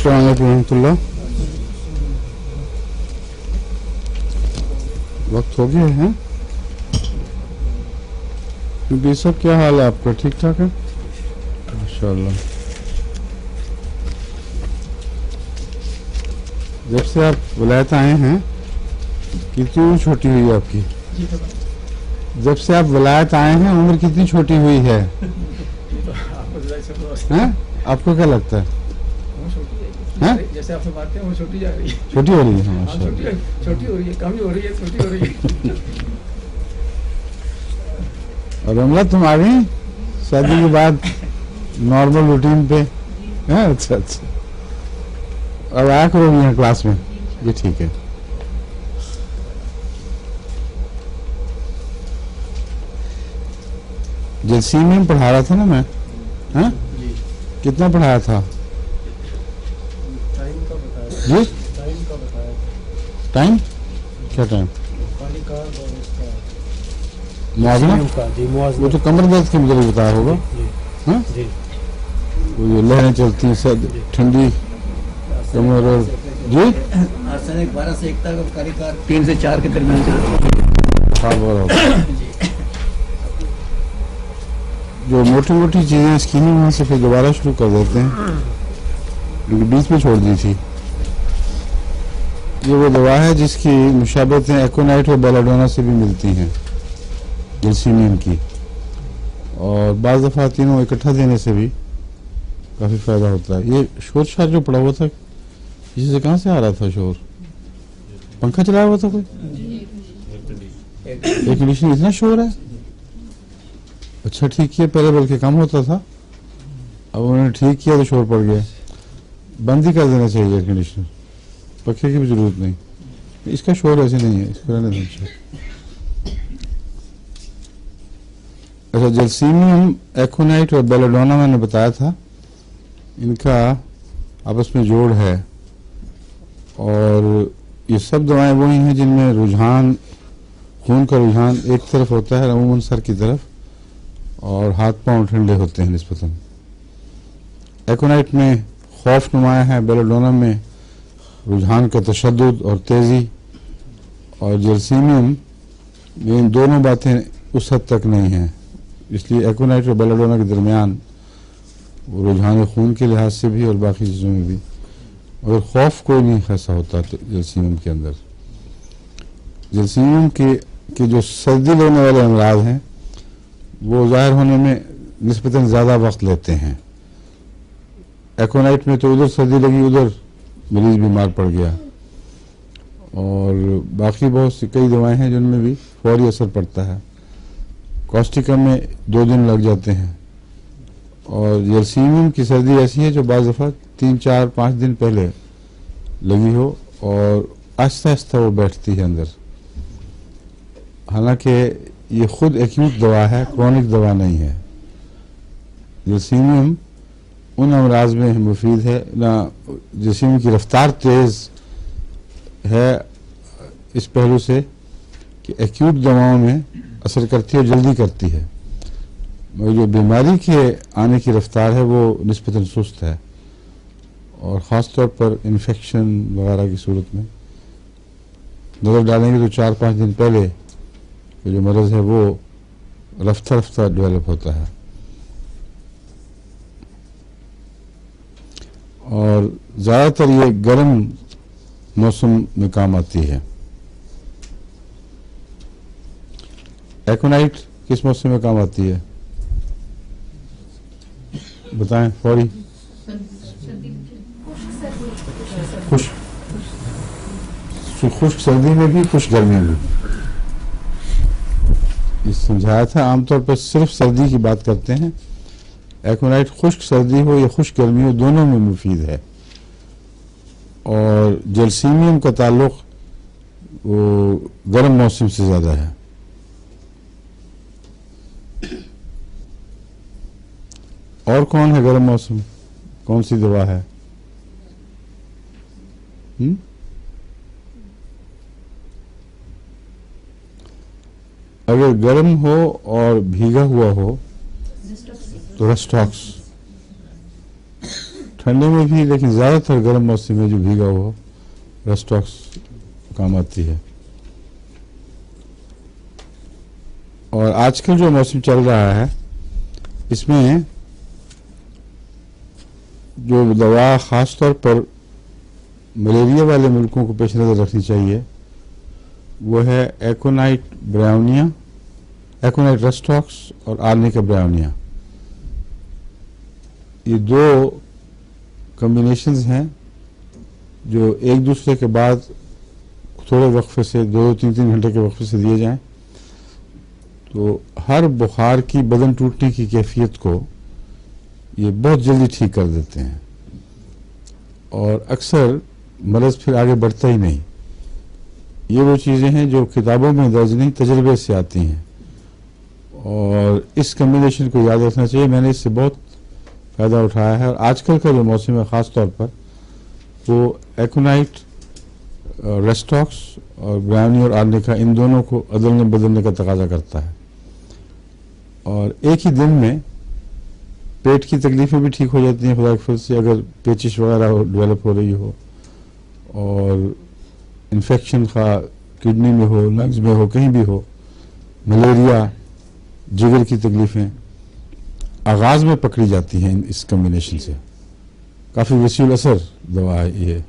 अस्सलाम वालेकुम रहमतुल्लाह। वक्त हो गया है क्योंकि सब क्या हाल है आपका? ठीक ठाक है माशाल्लाह। जब से आप विलायत आए हैं कितनी उम्र छोटी हुई है आपकी? जब से आप विलायत आए हैं उम्र कितनी छोटी हुई है? हैं? आपको क्या लगता है? जैसे आपसे बात करें वो छोटी जा रही है, छोटी हो रही है माशाल्लाह। छोटी हो रही है, कम हो रही है, छोटी हो रही है। और रमला तुम आ गई शादी के बाद नॉर्मल रूटीन पे? हैं? अच्छा अच्छा। अब आया करोगी यहाँ क्लास में, ये ठीक है। जलसी में पढ़ा रहा था ना मैं, हैं? कितना पढ़ाया था टाइम का बताया, जी? टाइम का बताया, टाइम क्या टाइम? पानी का और उसका मुआवजा? का जी, मुआवजा वो तो कमर दर्द के मुझे बताया होगा। जी हाँ? जी वो जो लहरें चलती हैं सद ठंडी कमर और जी आर्सेनिक 12 से 1 तक, कालीकार 3 से 4 के दरमियान चलता है। जो मोटी मोटी चीजें स्कीनी वहां से फिर दोबारा शुरू कर देते हैं, क्योंकि बीच में छोड़ दी थी। ये वो दवा है जिसकी मुशाबहतें एकोनाइट और बेलाडोना से भी मिलती हैं, जलसीमियम की, और बाज़ दफ़ा तीनों इकट्ठा देने से भी काफ़ी फ़ायदा होता है। ये शोर शार जो पड़ा हुआ था, इसी से कहाँ से आ रहा था शोर? पंखा चलाया हुआ था कोई? एयर कंडीशनर इतना शोर है? अच्छा ठीक किया, पहले बल्कि कम होता था, अब उन्होंने ठीक किया तो शोर पड़ गया। बंद ही कर देना चाहिए एयर कंडीशनर, पंखे की भी जरूरत नहीं। इसका शोर ऐसे नहीं है, इसको रहने देना। अच्छा, जलसीमियम, एकोनाइट और बेलाडोना मैंने बताया था, इनका आपस में जोड़ है, और ये सब दवाएं वही हैं जिनमें रुझान, खून का रुझान एक तरफ होता है, अमूमन सर की तरफ, और हाथ पांव ठंडे होते हैं निस्बतन। एकोनाइट में खौफ नुमाया है, बेलाडोना में रुझान का तशद्दुद और तेज़ी, और जलसीमियम में इन दोनों बातें उस हद तक नहीं हैं, इसलिए एकोनाइट और बेलाडोना के दरमियान वो रुझान खून के लिहाज से भी और बाकी चीज़ों में भी, और खौफ कोई नहीं खैसा होता जलसीमियम के अंदर। जलसीमियम के जो सर्दी लेने वाले अमराज हैं वो ज़ाहिर होने में निस्बतन ज़्यादा वक्त लेते हैं। एकोनाइट में तो उधर सर्दी लगी, उधर मरीज बीमार पड़ गया, और बाकी बहुत सी कई दवाएं हैं जिनमें भी फौरी असर पड़ता है। कॉस्टिका में 2 दिन लग जाते हैं, और जलसीमियम की सर्दी ऐसी है जो बाज़ दफ़ा 3, 4, 5 दिन पहले लगी हो और आहिस्ता आहिस्ता वो बैठती है अंदर। हालांकि ये खुद एक्यूट दवा है, क्रॉनिक दवा नहीं है। जलसीमियम उन अमराज में मुफीद है ना, जलसीमियम की रफ्तार तेज़ है इस पहलू से कि एक्यूट दवाओं में असर करती है और जल्दी करती है, मगर जो बीमारी के आने की रफ्तार है वो निस्बतन सुस्त है, और ख़ास तौर पर इन्फेक्शन वगैरह की सूरत में नज़र डालेंगे तो 4-5 दिन पहले जो मरज़ है वो रफ्ता रफ्ता डेवलप होता है, और ज़्यादातर ये गर्म मौसम में काम आती है। एकोनाइट किस मौसम में काम आती है बताएं फौरी? खुश्क सर्दी में भी, खुश्क गर्मी में भी। इस समझाया था, आमतौर पर सिर्फ सर्दी की बात करते हैं। एकोनाइट खुश्क सर्दी हो या खुश्क गर्मी हो, दोनों में मुफीद है, और जलसीमियम का ताल्लुक वो गर्म मौसम से ज़्यादा है। और कौन है गर्म मौसम? कौन सी दवा है? अगर गर्म हो और भीगा हुआ हो तो रेस्टॉक्स, ठंडे में भी, लेकिन ज़्यादातर गर्म मौसम में जो भीगा हुआ रेस्टॉक्स काम आती है। और आजकल जो मौसम चल रहा है इसमें जो दवा ख़ास तौर पर मलेरिया वाले मुल्कों को पेश नज़र रखनी चाहिए वो है एकोनाइट ब्राउनिया, एकोनाइट रेस्टॉक्स और आर्निका ब्राउनिया। ये दो कॉम्बिनेशंस हैं जो एक दूसरे के बाद थोड़े वक्फे से 2-3 घंटे के वक्फे से दिए जाएं तो हर बुखार की बदन टूटने की कैफियत को ये बहुत जल्दी ठीक कर देते हैं और अक्सर मरज़ फिर आगे बढ़ता ही नहीं। ये वो चीज़ें हैं जो किताबों में दर्ज नहीं, तजर्बे से आती हैं और इस कम्बिनेशन को याद रखना चाहिए। मैंने इससे बहुत फ़ायदा उठाया है और आजकल का जो मौसम है ख़ास तौर पर वो एकोनाइट रेस्टॉक्स और ब्राउनी और आर्निका इन दोनों को अदलने बदलने का तकाजा करता है। और एक ही दिन में पेट की तकलीफ़ें भी ठीक हो जाती हैं खुदा के फजल से, अगर पेचिश वगैरह डेवलप हो रही हो और इन्फेक्शन का किडनी में हो, लंग्स में हो, कहीं भी हो, मलेरिया, जिगर की तकलीफ़ें आगाज़ में पकड़ी जाती हैं इस कम्बिनेशन से। काफ़ी वसील असर दवा है ये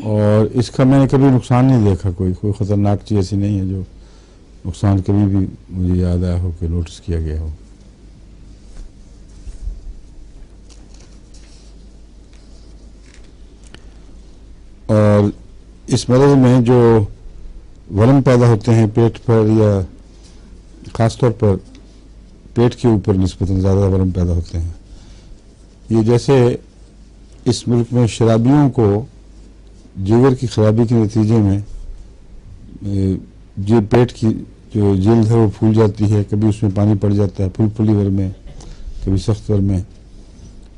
और इसका मैंने कभी नुकसान नहीं देखा, कोई ख़तरनाक चीज़ ऐसी नहीं है जो नुकसान कभी भी मुझे याद आया हो कि नोटिस किया गया हो। और इस मरज़ में जो वरम पैदा होते हैं पेट पर या ख़ास तौर पर पेट के ऊपर निस्बतन ज़्यादा वरम पैदा होते हैं, ये जैसे इस मुल्क में शराबियों को जिगर की खराबी के नतीजे में जो पेट की जो जल्द है वो फूल जाती है, कभी उसमें पानी पड़ जाता है फुलफुली वर में, कभी सख्त वर में,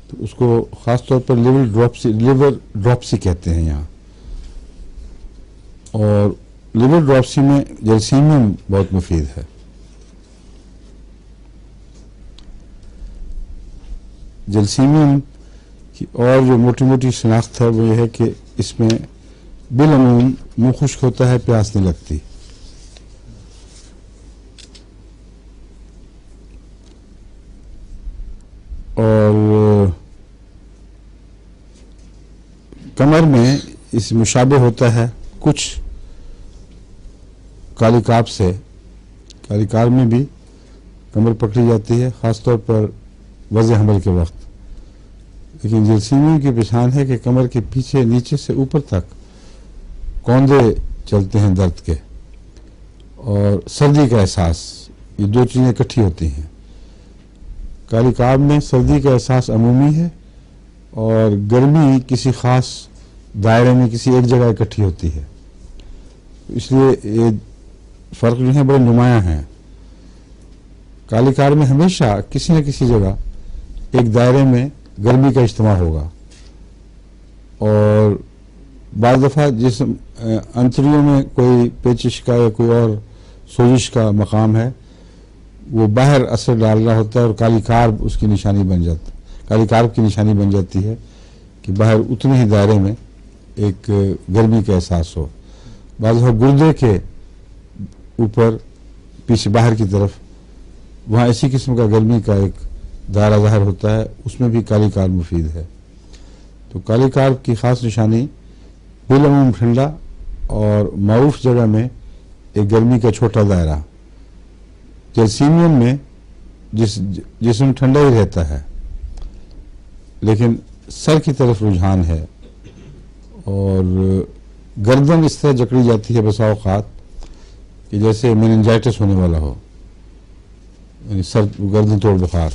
तो उसको ख़ास तौर पर लिवर ड्रॉप्सी कहते हैं यहाँ। और लिवर ड्रॉप्सी में जलसीमियम बहुत मुफीद है। जलसीमियम की और जो मोटी मोटी शनाख्त है वो ये है कि इसमें बिलअमूम मुँह खुश्क होता है, प्यास नहीं लगती। और कमर में इस मुशाबे होता है कुछ कालिकाब से, कालिकार में भी कमर पकड़ी जाती है ख़ास तौर पर वज़े हमल के वक्त। लेकिन जलसीमियम की पहचान है कि कमर के पीछे नीचे से ऊपर तक कौंधे चलते हैं दर्द के और सर्दी का एहसास, ये दो चीज़ें इकट्ठी होती हैं। कालिकाब में सर्दी का एहसास अमूमी है और गर्मी किसी ख़ास दायरे में किसी एक जगह इकट्ठी होती है, इसलिए ये फ़र्क जो है बड़े नुमायाँ हैं। कालिकार में हमेशा किसी न किसी जगह एक दायरे में गर्मी का इज्तिमा होगा और बाज़ दफ़ा जिस अंतरियों में कोई पेचिश का या कोई और सोजिश का मकाम है वो बाहर असर डाल रहा होता है और कालिकार उसकी निशानी बन जाती, कालिकार की निशानी बन जाती है कि बाहर उतने ही दायरे में एक गर्मी का एहसास हो। बाज़ दफ़ा गुर्दे के ऊपर पीछे बाहर की तरफ वहाँ ऐसी किस्म का गर्मी का एक दायरा ज़ाहिर होता है, उसमें भी कालिकार मुफीद है। तो कालिकार की ख़ास निशानी बिलअमूम ठंडा और मारूफ जगह में एक गर्मी का छोटा दायरा। जलसीमियम में जिस्म ठंडा ही रहता है लेकिन सर की तरफ रुझान है और गर्दन इस तरह जकड़ी जाती है बसा औक़ात कि जैसे मेनिंजाइटिस होने वाला हो, यानी सर गर्दन तोड़ बुखार।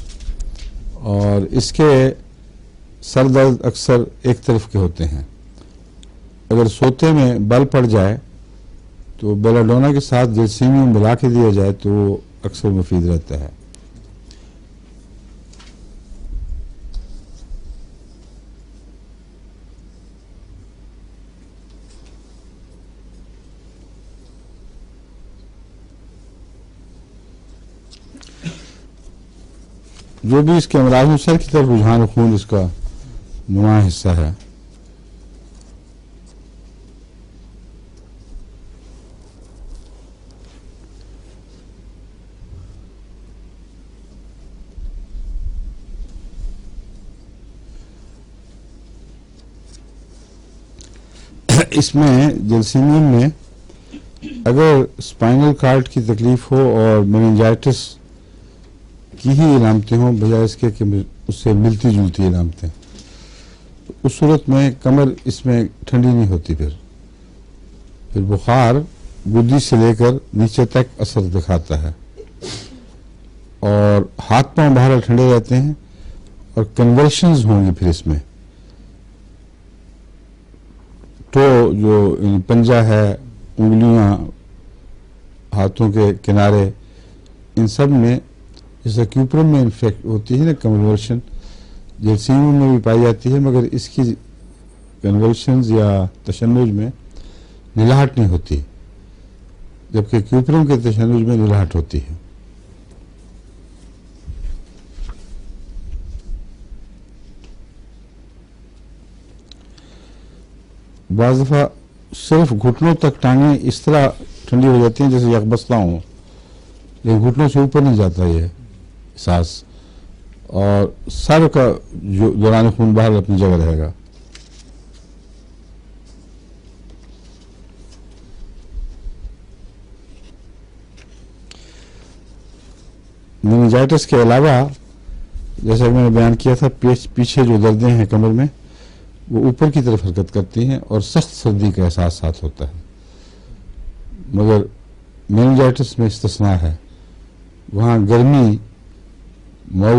और इसके सर दर्द अक्सर एक तरफ के होते हैं। अगर सोते में बल पड़ जाए तो बेलाडोना के साथ जलसीमियम मिला के दिया जाए तो वो अक्सर मुफीद रहता है। जो भी इसके अमराज में सर की तरफ रुझान खून इसका نمایاں حصہ ہے. اس میں جلسیمیم میں اگر اسپائنل کارڈ کی تکلیف ہو اور میننجائٹس کی ہی علامتیں ہوں بجائے اس کے کہ اس سے ملتی جلتی علامتیں، اس صورت میں کمر اس میں ٹھنڈی نہیں ہوتی. پھر بخار گدی سے لے کر نیچے تک اثر دکھاتا ہے اور ہاتھ پاؤں بہرحال ٹھنڈے رہتے ہیں اور کنورشنز ہوں گی. پھر اس میں تو جو پنجہ ہے، انگلیاں، ہاتھوں کے کنارے، ان سب میں جیسے کیوپرم میں انفیکٹ ہوتی ہے نا کنورشن، جلسیمیم میں بھی پائی جاتی ہے، مگر اس کی کنورشنز یا تشنج میں نلاہٹ نہیں ہوتی، جبکہ کیوپرم کے تشنج میں نلاہٹ ہوتی ہے. بعض دفعہ صرف گھٹنوں تک ٹانگیں اس طرح ٹھنڈی ہو جاتی ہیں جیسے یکبستہ ہوں، لیکن گھٹنوں سے اوپر نہیں جاتا یہ احساس، اور سر کا جو دوران خون بہرحال اپنی جگہ رہے گا. میننجائٹس کے علاوہ جیسا میں نے بیان کیا تھا، پیچھے جو دردیں ہیں کمر میں وہ اوپر کی طرف حرکت کرتی ہیں اور سخت سردی کا احساس ساتھ ہوتا ہے، مگر میننجائٹس میں استثناء ہے. وہاں گرمی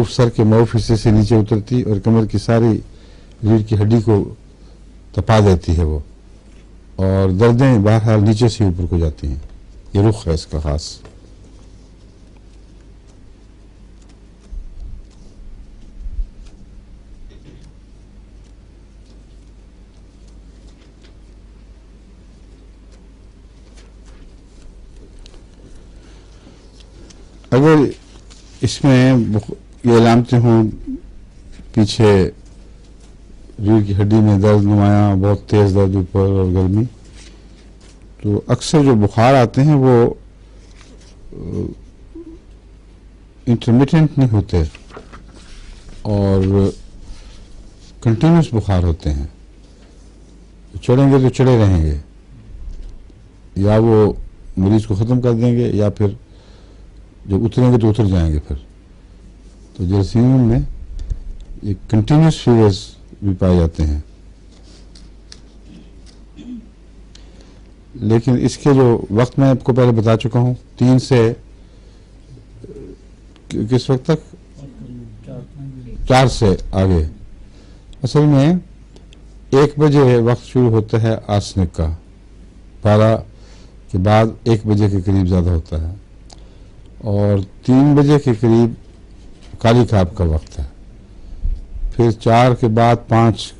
سر کے معاف حصے سے نیچے اترتی اور کمر کی ساری ریڑھ کی ہڈی کو تپا دیتی ہے وہ، اور دردیں بہرحال نیچے سے اوپر کو جاتی ہیں. یہ رخ ہے اس کا خاص. اگر اس میں یہ علامتیں ہوں، پیچھے ریڑھ کی ہڈی میں درد نمایاں، بہت تیز درد اوپر اور گرمی، تو اکثر جو بخار آتے ہیں وہ انٹرمیٹنٹ نہیں ہوتے اور کنٹینیوس بخار ہوتے ہیں. چڑھیں گے تو چڑھے رہیں گے، یا وہ مریض کو ختم کر دیں گے یا پھر جب اتریں گے تو اتر جائیں گے. پھر تو جلسیمیم میں یہ کنٹینیوس فیورز بھی پائے جاتے ہیں، لیکن اس کے جو وقت میں آپ کو پہلے بتا چکا ہوں، 3 سے کس وقت تک، 4 سے آگے. اصل میں 1 بجے وقت شروع ہوتا ہے آرسنک کا، 12 کے بعد 1 بجے کے قریب زیادہ ہوتا ہے، اور 3 بجے کے قریب کالی کھاب کا وقت ہے. پھر 4 کے بعد 5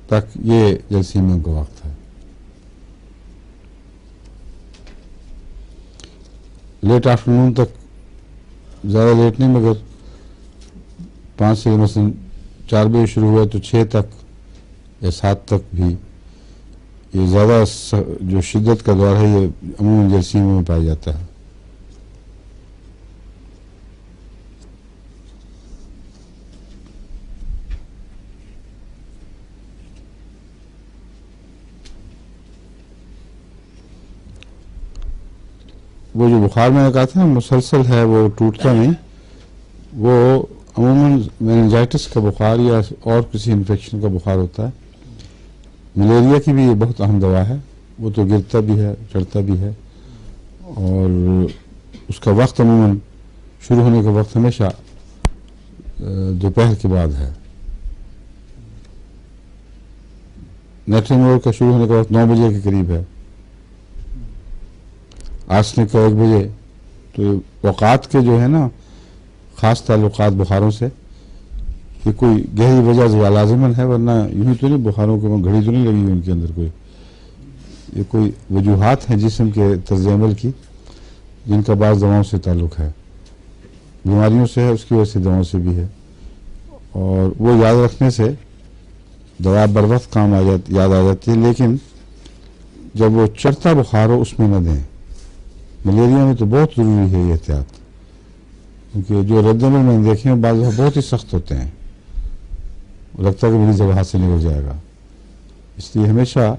تک یہ جلسیمیم کا وقت ہے. لیٹ آفٹرنون تک زیادہ لیٹ نہیں، مگر 5 سے مثلا 4 بجے شروع ہوا تو 6 تک یا 7 تک بھی یہ زیادہ جو شدت کا دور ہے یہ عموماً جلسیمیم میں پایا جاتا ہے. وہ جو بخار میں نے کہا تھا مسلسل ہے، وہ ٹوٹتا نہیں، وہ عموماً میننجائٹس کا بخار یا اور کسی انفیکشن کا بخار ہوتا ہے. ملیریا کی بھی یہ بہت اہم دوا ہے، وہ تو گرتا بھی ہے، چڑھتا بھی ہے، اور اس کا وقت عموماً شروع ہونے کا وقت ہمیشہ دوپہر کے بعد ہے. نیٹرنگ کا شروع ہونے کا وقت 9 بجے کے قریب ہے، آرسنک کا 1 بجے. تو اوقات کے جو ہے نا خاص تعلقات بخاروں سے، یہ کوئی گہری وجہ لازمن ہے، ورنہ یوں تو نہیں بخاروں کو گھڑی تو نہیں لگی ہوئی ان کے اندر کوئی. یہ کوئی وجوہات ہیں جسم کے طرز عمل کی جن کا بعض دواؤں سے تعلق ہے، بیماریوں سے ہے، اس کی وجہ سے دواؤں سے بھی ہے. اور وہ یاد رکھنے سے दवा बर वक्त काम याद आ जाती है, लेकिन जब वो चढ़ता बुखार हो उसमें न दें। मलेरिया में तो बहुत ज़रूरी है ये एहतियात, क्योंकि जो रद्दमल मैंने देखे हैं बाज़ बहुत ही सख्त होते हैं, लगता है कि मरीज़ अब हाथ से निकल जाएगा। इसलिए हमेशा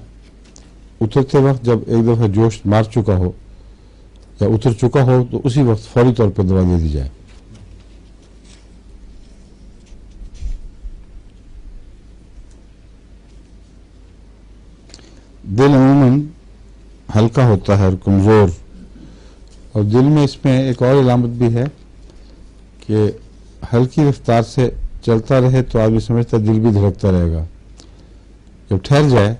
उतरते वक्त जब एक दफ़ा जोश मार चुका हो या उतर चुका हो तो उसी वक्त फौरी तौर पर दवा दे दी जाए। दिल अमूमन हल्का होता है और कमज़ोर, और दिल में इसमें एक और इलामत भी है कि हल्की रफ्तार से चलता रहे तो आदमी समझता है दिल भी धड़कता रहेगा, जब ठहर जाए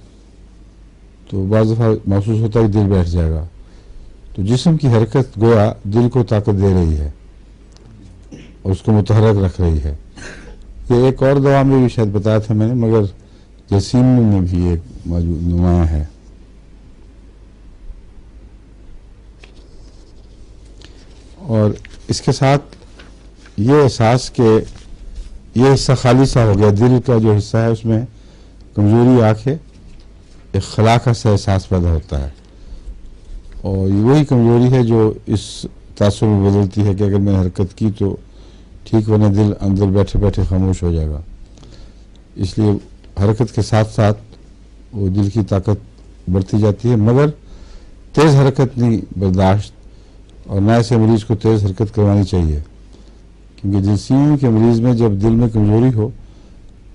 तो बाज़ दफ़ा महसूस होता है कि दिल बैठ जाएगा। तो जिस्म की हरकत गोया दिल को ताकत दे रही है और उसको मुतहरक रख रही है। ये एक और दवा में भी शायद बताया था मैंने, मगर जसीम में भी एक मौजूद नुमाया है। और इसके साथ ये एहसास के ये हिस्सा खाली सा हो गया, दिल का जो हिस्सा है उसमें कमज़ोरी आके एक खलाका सा एहसास पैदा होता है, और ये वही कमज़ोरी है जो इस तासुर में बदलती है कि अगर मैंने हरकत की तो ठीक, वरना दिल अंदर बैठे बैठे खामोश हो जाएगा। इसलिए हरकत के साथ साथ वो दिल की ताकत बढ़ती जाती है, मगर तेज़ हरकत नहीं बर्दाश्त, और न ऐसे मरीज़ को तेज़ हरकत करवानी चाहिए, क्योंकि जलसीमी के मरीज़ में जब दिल में कमज़ोरी हो,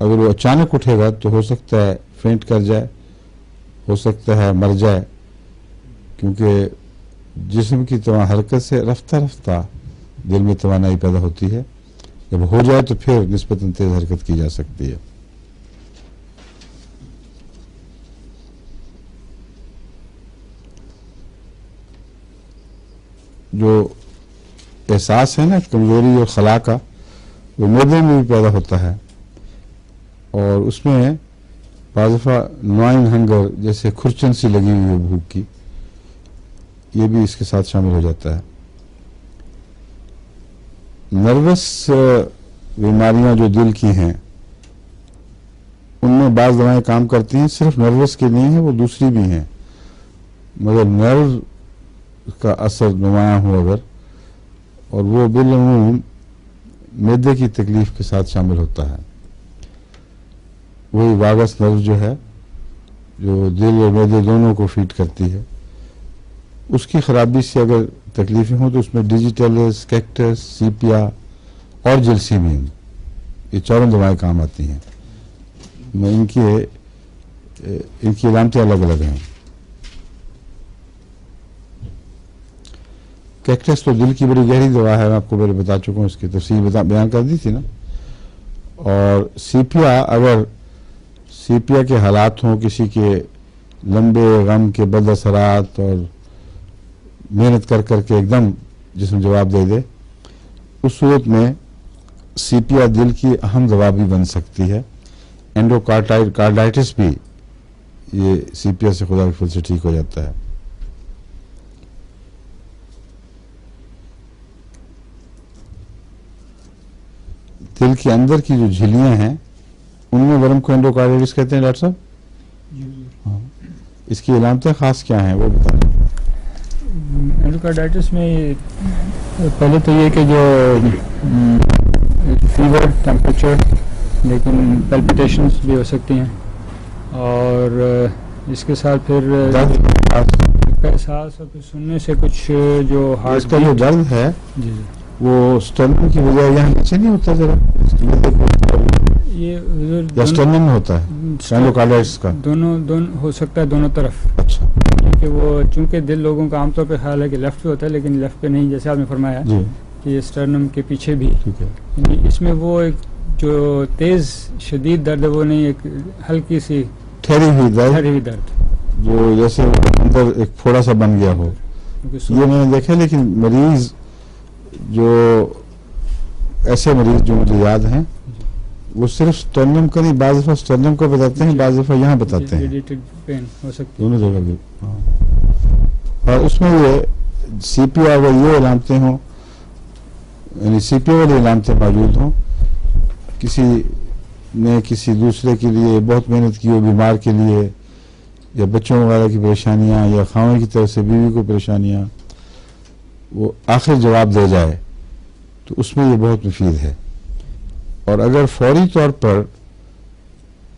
अगर वो अचानक उठेगा तो हो सकता है फेंट कर जाए, हो सकता है मर जाए, क्योंकि जिस्म की हरकत से रफ्ता रफ्ता दिल में तवानाई पैदा होती है। जब हो जाए तो फिर निस्बतन तेज़ हरकत की जा सकती है। जो एहसास है ना कमज़ोरी और खला का, वो मैदे में भी पैदा होता है, और उसमें बाज़ दफ़ा न्वाइंग हंगर जैसे खुरचन सी लगी हुई है भूख की, ये भी इसके साथ शामिल हो जाता है। नर्वस बीमारियां जो दिल की हैं उनमें बाज़ दवाएं काम करती हैं, सिर्फ नर्वस की नहीं है, वो दूसरी भी हैं, मगर नर्व का असर नुमाया हो अगर, और वो बिलअमूम मैदे की तकलीफ के साथ शामिल होता है। वही वागस नर्व जो है, जो दिल और मैदे दोनों को फीड करती है, उसकी खराबी से अगर तकलीफें हों तो उसमें डिजिटलिस, कैक्टस, सीपिया और जलसीमियम, ये चारों दवाएं काम आती हैं। मैं इनकी अलामतें अलग अलग हैं। कैक्टस तो दिल की बड़ी गहरी दवा है, मैं आपको पहले बता चुका हूँ, इसकी तफसील बयान कर दी थी ना। और सीपिया, अगर सीपिया के हालात हों, किसी के लंबे गम के बद असरात और मेहनत कर करके एकदम जिस्म जवाब दे दे, उस सूरत में सीपिया दिल की अहम दवा भी बन सकती है। एंडोकार्डाइटिस भी ये सीपिया से खुदा के फजल से ठीक हो जाता है। दिल के अंदर की जो झिल्लियां हैं उनमें वर्म को एंडोकार्डाइटिस कहते हैं डॉक्टर साहब। हाँ, इसकी अलामतें खास क्या हैं वो बताएं। एंडोकार्डाइटिस में पहले तो ये कि जो फीवर, टेम्परेचर, लेकिन पैल्पिटेशंस भी हो सकती हैं, और इसके साथ फिर एहसास और फिर सुनने से कुछ जो हार्ट इसका जो दर्द है जी वो स्टर्नम की वजह यहाँ नीचे नहीं होता, जरा ये या स्टर्नम में होता है एंडोकार्डाइटिस का? दोनों हो सकता है, दोनों तरफ। अच्छा, क्योंकि वो चूंकि दिल लोगों का आमतौर पे ख्याल है कि लेफ्ट पे होता है, लेकिन लेफ्ट पे नहीं, जैसे आपने फरमाया जी कि ये स्टर्नम के पीछे भी, ठीक है। इसमें वो एक जो तेज शदीद दर्द है वो नहीं, एक हल्की सी ठहरी हुई दर्द जो जैसे अंदर एक फोड़ा सा बन गया हो, ये मैंने देखा। लेकिन मरीज जो ऐसे मरीज जो मुझे याद हैं वो सिर्फ स्टर्नम का नहीं, बाज़ दफ़ा स्टर्नम का बताते हैं, बाज़ दफ़ा यहाँ बताते हैं, रेडिएटेड पेन हो सकती है दोनों जगह भी। हाँ। और उसमें ये सीपीआ अगर ये अलामतें हों, यानी सीपीआ वाली अलामतें मौजूद हों, किसी نے کسی دوسرے کے لیے بہت محنت کی ہو بیمار کے لیے یا بچوں وغیرہ کی پریشانیاں یا خاوند کی طرف سے بیوی کو پریشانیاں وہ آخر جواب دے جائے تو اس میں یہ بہت مفید ہے. اور اگر فوری طور پر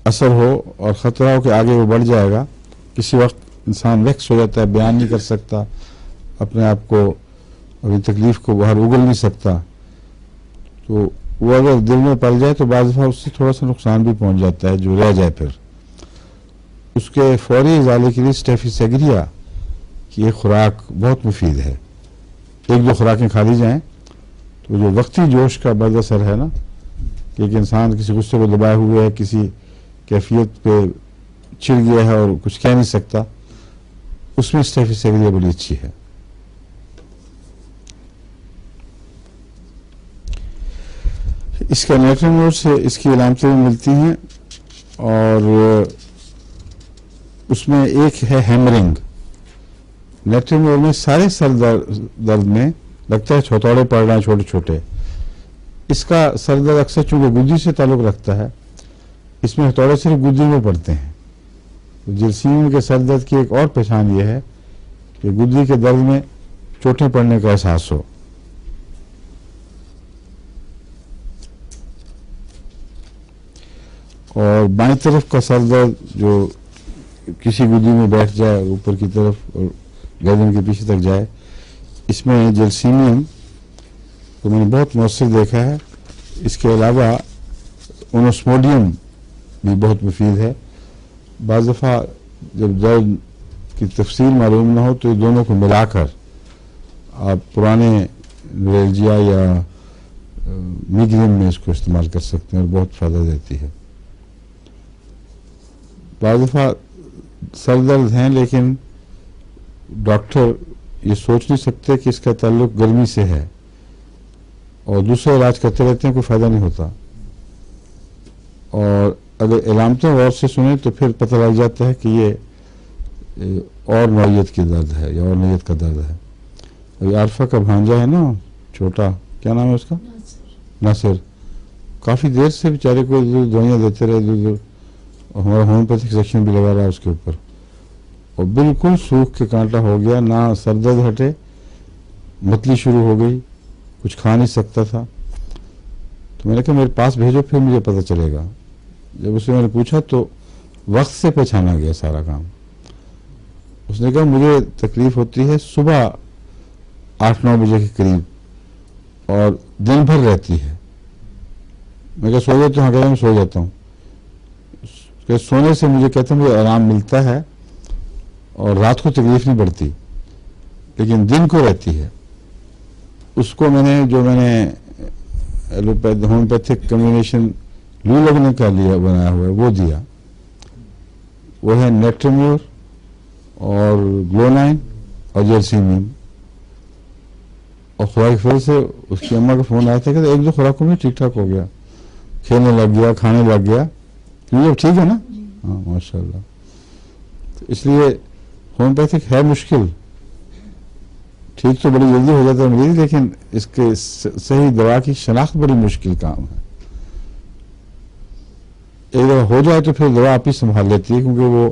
اثر ہو اور خطرہ ہو کہ آگے وہ بڑھ جائے گا, کسی وقت انسان ویکس ہو جاتا ہے, بیان نہیں کر سکتا اپنے آپ کو, ابھی تکلیف کو باہر اگل نہیں سکتا, تو وہ اگر دل میں پل جائے تو بعض دفعہ اس سے تھوڑا سا نقصان بھی پہنچ جاتا ہے جو رہ جائے. پھر اس کے فوری ازالے کے لیے اسٹیفیسیگریا کی ایک خوراک بہت مفید ہے. 1-2 خوراکیں کھا لی جائیں تو جو وقتی جوش کا بد اثر ہے نا, کہ ایک انسان کسی غصے کو دبائے ہوئے ہے, کسی کیفیت پہ چڑ گیا ہے اور کچھ کہہ نہیں سکتا, اس میں اسٹیفیسیگریا بڑی اچھی ہے. اس کا نیٹرمور سے اس کی علامتیں ملتی ہیں, اور اس میں ایک ہے ہیمرنگ. نیٹرمور میں سارے سر درد میں لگتا ہے چھوتاڑے پڑ رہے ہیں چھوٹے چھوٹے. اس کا سر درد اکثر چونکہ گدی سے تعلق رکھتا ہے, اس میں ہتھوڑے صرف گدی میں پڑتے ہیں. جرثیم کے سر درد کی ایک اور پہچان یہ ہے کہ گدی کے درد میں چوٹیں پڑنے کا احساس ہو. اور بائیں طرف کا سر درد جو کسی گدی میں بیٹھ جائے اور اوپر کی طرف اور گردن کے پیچھے تک جائے, اس میں جلسیمیم کو میں نے بہت مؤثر دیکھا ہے. اس کے علاوہ اونوسموڈیم بھی بہت مفید ہے. بعض دفعہ جب درد کی تفصیل معلوم نہ ہو تو یہ دونوں کو ملا کر آپ پرانے نیورلجیا یا میگرین میں اس کو استعمال کر سکتے ہیں اور بہت فائدہ دیتی ہے. بعض دفعہ سر درد ہیں لیکن ڈاکٹر یہ سوچ نہیں سکتے کہ اس کا تعلق گرمی سے ہے اور دوسرا علاج کرتے رہتے ہیں, کوئی فائدہ نہیں ہوتا. اور اگر علامتیں غور سے سنیں تو پھر پتہ لگ جاتا ہے کہ یہ اور نوعیت کی درد ہے یا اور نوعیت کا درد ہے. ابھی عارفہ کا بھانجا ہے نا چھوٹا, کیا نام ہے اس کا, ناصر, کافی دیر سے بیچارے کو دوائیاں دیتے رہے, اور ہمارا ہومیوپیتھک سیکشن بھی لگا رہا ہے اس کے اوپر, اور بالکل سوکھ کے کانٹا ہو گیا, نہ سر درد ہٹے, متلی شروع ہو گئی, کچھ کھا نہیں سکتا تھا. تو میں نے کہا میرے پاس بھیجو پھر مجھے پتہ چلے گا. جب اسے میں نے پوچھا تو وقت سے پہچانا گیا سارا کام. اس نے کہا مجھے تکلیف ہوتی ہے صبح 8-9 بجے کے قریب اور دن بھر رہتی ہے. میں کہا سو جاتا ہوں, کہتا میں سو جاتا ہوں. کہ سونے سے مجھے کہتا ہوں مجھے آرام ملتا ہے اور رات کو تکلیف نہیں بڑھتی, لیکن دن کو رہتی ہے. اس کو میں نے ہومیوپیتھک کمبینیشن لو لگنے کا بنایا ہوا ہے وہ دیا. وہ ہے نیٹرمیور اور گلونائن اور جرسیمیم. اور خوراک فل سے اس کی اماں کا فون آیا تھا کہ 1-2 خوراکوں میں ٹھیک ٹھاک ہو گیا, کھیلنے لگ گیا, کھانے لگ گیا. یہ ٹھیک ہے نا, ہاں ماشاء اللہ. تو اس لیے ہومیوپیتھک ہے مشکل, ٹھیک تو بڑی جلدی ہو جاتا ہے مریض, لیکن اس کے صحیح دوا کی شناخت بڑی مشکل کام ہے. ایک دفعہ ہو جائے تو پھر دوا آپ ہی سنبھال لیتی ہے, کیونکہ وہ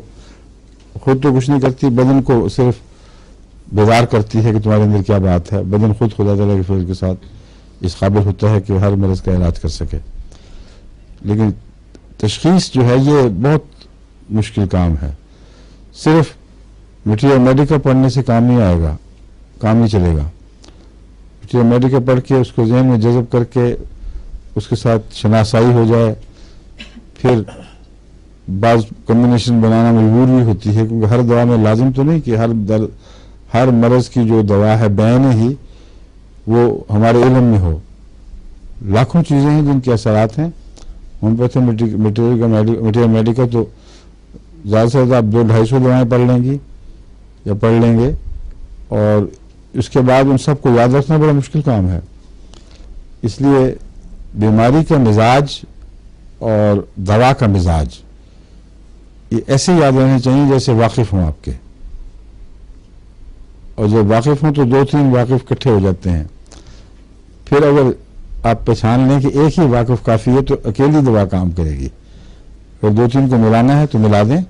خود تو کچھ نہیں کرتی, بدن کو صرف بیدار کرتی ہے کہ تمہارے اندر کیا بات ہے. بدن خود خدا تعالیٰ کے فضل کے ساتھ اس قابل ہوتا ہے کہ ہر مرض کا علاج کر سکے. لیکن تشخیص جو ہے یہ بہت مشکل کام ہے. صرف مٹیریل میڈیکا پڑھنے سے کام نہیں آئے گا, کام نہیں چلے گا. مٹیریل میڈیکا پڑھ کے اس کو ذہن میں جذب کر کے اس کے ساتھ شناسائی ہو جائے, پھر بعض کمبینیشن بنانا مجبور بھی ہوتی ہے, کیونکہ ہر دوا میں لازم تو نہیں کہ ہر مرض کی جو دوا ہے بین ہی وہ ہمارے علم میں ہو. لاکھوں چیزیں ہیں جن کے اثرات ہیں. ہومیوپیتھی مٹیریل میڈیکا تو زیادہ سے زیادہ آپ 200-250 دوائیں پڑھ لیں گی یا پڑھ لیں گے, اور اس کے بعد ان سب کو یاد رکھنا بڑا مشکل کام ہے. اس لیے بیماری کا مزاج اور دوا کا مزاج یہ ایسے یاد رہنے چاہیے جیسے واقف ہوں آپ کے, اور جب واقف ہوں تو 2-3 واقف اکٹھے ہو جاتے ہیں. پھر اگر آپ پہچان لیں کہ ایک ہی واقف کافی ہے تو اکیلی دوا کام کرے گی. اگر 2-3 کو ملانا ہے تو ملا دیں,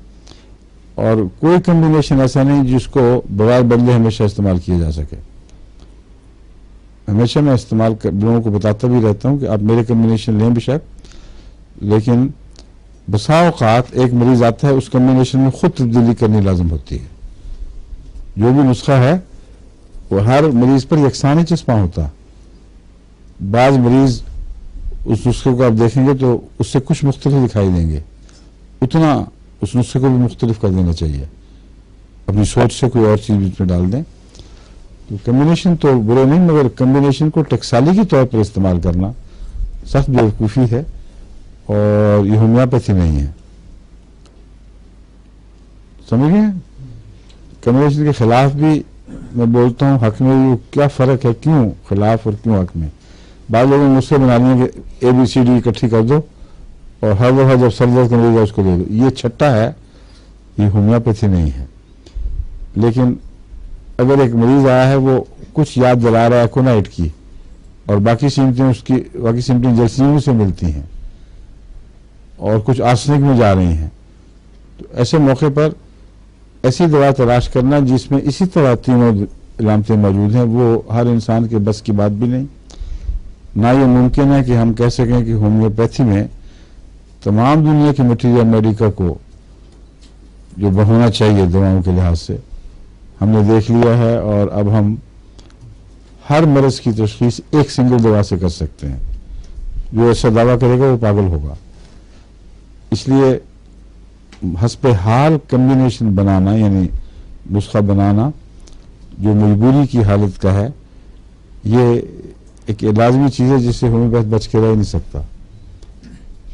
اور کوئی کمبینیشن ایسا نہیں جس کو بغیر بدلے ہمیشہ استعمال کیا جا سکے. ہمیشہ میں لوگوں کو بتاتا بھی رہتا ہوں کہ آپ میرے کمبینیشن لیں بے شک, لیکن بسا اوقات ایک مریض آتا ہے اس کمبینیشن میں خود تبدیلی کرنی لازم ہوتی ہے. جو بھی نسخہ ہے وہ ہر مریض پر یکساں نہیں چسپاں ہوتا. بعض مریض اس نسخے کو آپ دیکھیں گے تو اس سے کچھ مختلف دکھائی دیں گے, اتنا اس نسخے کو بھی مختلف کر دینا چاہیے, اپنی سوچ سے کوئی اور چیز بیچ میں ڈال دیں. تو کمبینیشن تو برے نہیں, مگر کمبینیشن کو ٹیکسالی کے طور پر استعمال کرنا سخت بیوقوفی ہے, اور یہ ہومیوپیتھی نہیں ہے. سمجھ گئے؟ کمبینیشن کے خلاف بھی میں بولتا ہوں, حق میں بھی کیا فرق ہے, کیوں خلاف اور کیوں حق میں. بعض لوگوں نے مجھ سے بنا لیا کہ ABCD اکٹھی کر دو اور ہر دفعہ جب سر درد کرے گا اس کو دے دو. یہ چھٹا ہے, یہ ہومیوپیتھی نہیں ہے. لیکن اگر ایک مریض آیا ہے وہ کچھ یاد دلا رہا ہے ایکونائٹ کی, اور باقی سمٹیں جلسیوں سے ملتی ہیں اور کچھ آرسنک میں جا رہی ہیں, تو ایسے موقع پر ایسی دوا تلاش کرنا جس میں اسی طرح تینوں علامتیں موجود ہیں, وہ ہر انسان کے بس کی بات بھی نہیں. نہ یہ ممکن ہے کہ ہم کہہ سکیں کہ ہومیوپیتھی میں تمام دنیا کی مٹیریل میڈیکا کو جو ہونا چاہیے دواؤں کے لحاظ سے ہم نے دیکھ لیا ہے, اور اب ہم ہر مرض کی تشخیص ایک سنگل دوا سے کر سکتے ہیں. جو ایسا دعویٰ کرے گا وہ پاگل ہوگا. اس لیے حسب حال کمبینیشن بنانا, یعنی نسخہ بنانا جو مجبوری کی حالت کا ہے, یہ ایک لازمی چیز ہے جس سے ہومیوپیتھ بچ کے رہ نہیں سکتا.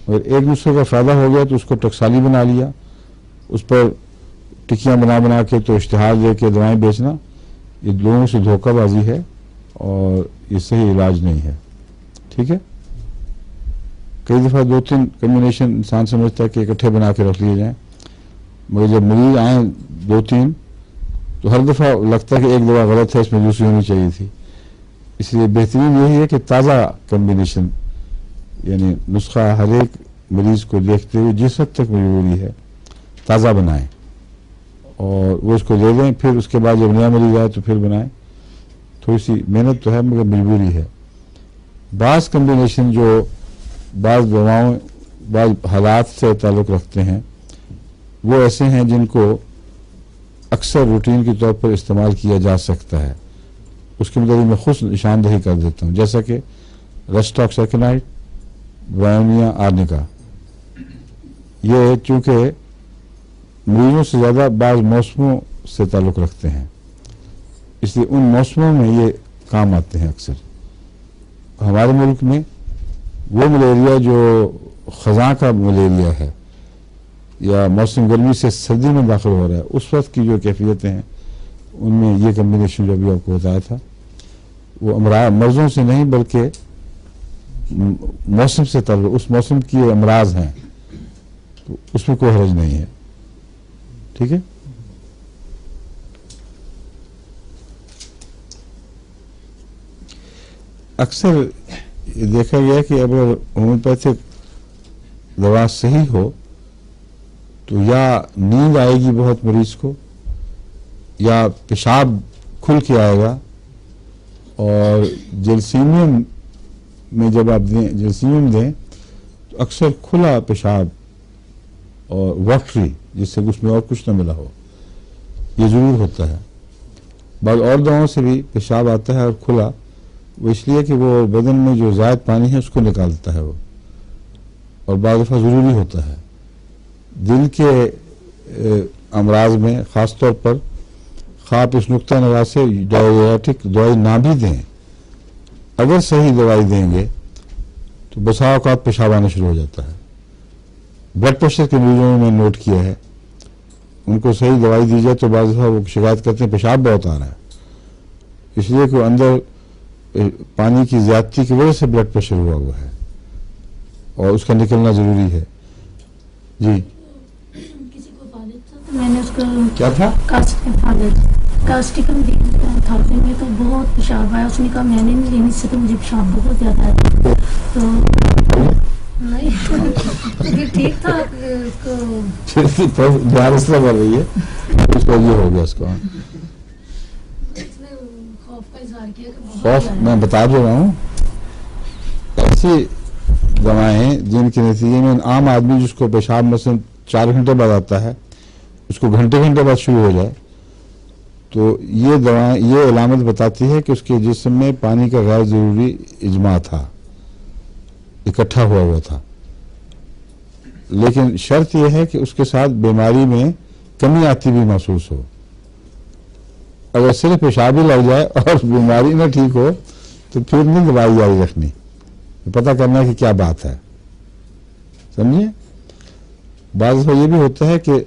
اگر ایک دوسرے کا فائدہ ہو گیا تو اس کو ٹکسالی بنا لیا, اس پر ٹکیاں بنا کے تو اشتہار دے کے دوائیں بیچنا, یہ لوگوں سے دھوکہ بازی ہے اور یہ صحیح علاج نہیں ہے. ٹھیک ہے؟ کئی دفعہ 2-3 کمبینیشن انسان سمجھتا ہے کہ اکٹھے بنا کے رکھ لیے جائیں, مگر جب مریض آئیں 2-3 تو ہر دفعہ لگتا ہے کہ ایک دوا غلط ہے, اس میں دوسری ہونی چاہیے تھی. اس لیے بہترین یہی ہے کہ تازہ کمبینیشن, یعنی نسخہ ہر ایک مریض کو دیکھتے ہوئے جس حد تک مجبوری ہے تازہ بنائیں اور وہ اس کو دے دیں. پھر اس کے بعد جب نیا مریض آئے تو پھر بنائیں. تھوڑی سی محنت تو ہے مگر مجبوری ہے. بعض کمبینیشن جو بعض دواؤں بعض حالات سے تعلق رکھتے ہیں وہ ایسے ہیں جن کو اکثر روٹین کے طور پر استعمال کیا جا سکتا ہے. اس کے متعلق میں خود نشاندہی کر دیتا ہوں, جیسا کہ رسٹاکسیکنائڈ, وائمیا آرنیکا. یہ چونکہ مریضوں سے زیادہ بعض موسموں سے تعلق رکھتے ہیں, اس لیے ان موسموں میں یہ کام آتے ہیں اکثر. ہمارے ملک میں وہ ملیریا جو خزاں کا ملیریا ہے یا موسم گرمی سے سردی میں داخل ہو رہا ہے, اس وقت کی جو کیفیتیں ہیں ان میں یہ کمبینیشن جو ابھی آپ کو بتایا تھا وہ مرضوں سے نہیں بلکہ موسم سے تعلق, اس موسم کی امراض ہیں, تو اس میں کوئی حرج نہیں ہے. ٹھیک ہے؟ اکثر یہ دیکھا گیا کہ اگر ہومیوپیتھک دوا صحیح ہو تو یا نیند آئے گی بہت مریض کو, یا پیشاب کھل کے آئے گا, اور جلسیمیم میں جب آپ جلسیمیم دیں تو اکثر کھلا پیشاب اور واٹری, جس سے اس میں اور کچھ نہ ملا ہو, یہ ضرور ہوتا ہے. بعض اور دواؤں سے بھی پیشاب آتا ہے اور کھلا, وہ اس لیے کہ وہ بدن میں جو زائد پانی ہے اس کو نکالتا ہے وہ, اور بعض دفعہ ضروری ہوتا ہے. دل کے امراض میں خاص طور پر خواب اس نقطہ نظر سے ڈائیوریٹک دوائی نہ بھی دیں, اگر صحیح دوائی دیں گے تو بسا اوقات پیشاب آنا شروع ہو جاتا ہے. بلڈ پریشر کے مریضوں میں نوٹ کیا ہے, ان کو صحیح دوائی دی جائے تو بعض دفعہ وہ شکایت کرتے ہیں پیشاب بہت آ رہا ہے, اس لیے کہ اندر پانی کی زیادتی کی وجہ سے بلڈ پریشر ہوا ہے اور اس کا نکلنا ضروری ہے. جی کسی کو فالج تھا تو میں نے اس کو کیا تھا؟ فالج कास्टिकम दी 1000 में तो बहुत पेशाब आया. उसने कहा मैंने नहीं लेनी, इससे तो मुझे पेशाब बहुत ज़्यादा है. तो नहीं फिर ठीक था. ध्यान से कर रही है, उसको ये हो गया उसको. उसने खौफ का इजहार किया कि बहुत खौफ आया. मैं बता दे रहा हूँ, ऐसी दवाएं जिनके नतीजे में आम आदमी जिसको पेशाब मसलन 4 घंटे बाद आता है, उसको घंटे घंटे बाद शुरू हो जाए, तो ये दवाएं ये अलामत बताती है कि उसके जिस्म में पानी का गैर जरूरी इजमा था, इकट्ठा हुआ था. लेकिन शर्त यह है कि उसके साथ बीमारी में कमी आती भी महसूस हो. अगर सिर्फ पेशाब ही लग जाए और बीमारी न ठीक हो तो फिर नहीं दवाई जारी रखनी, पता करना है कि क्या बात है. समझिए, बाज़ दफ़ा ये भी होता है कि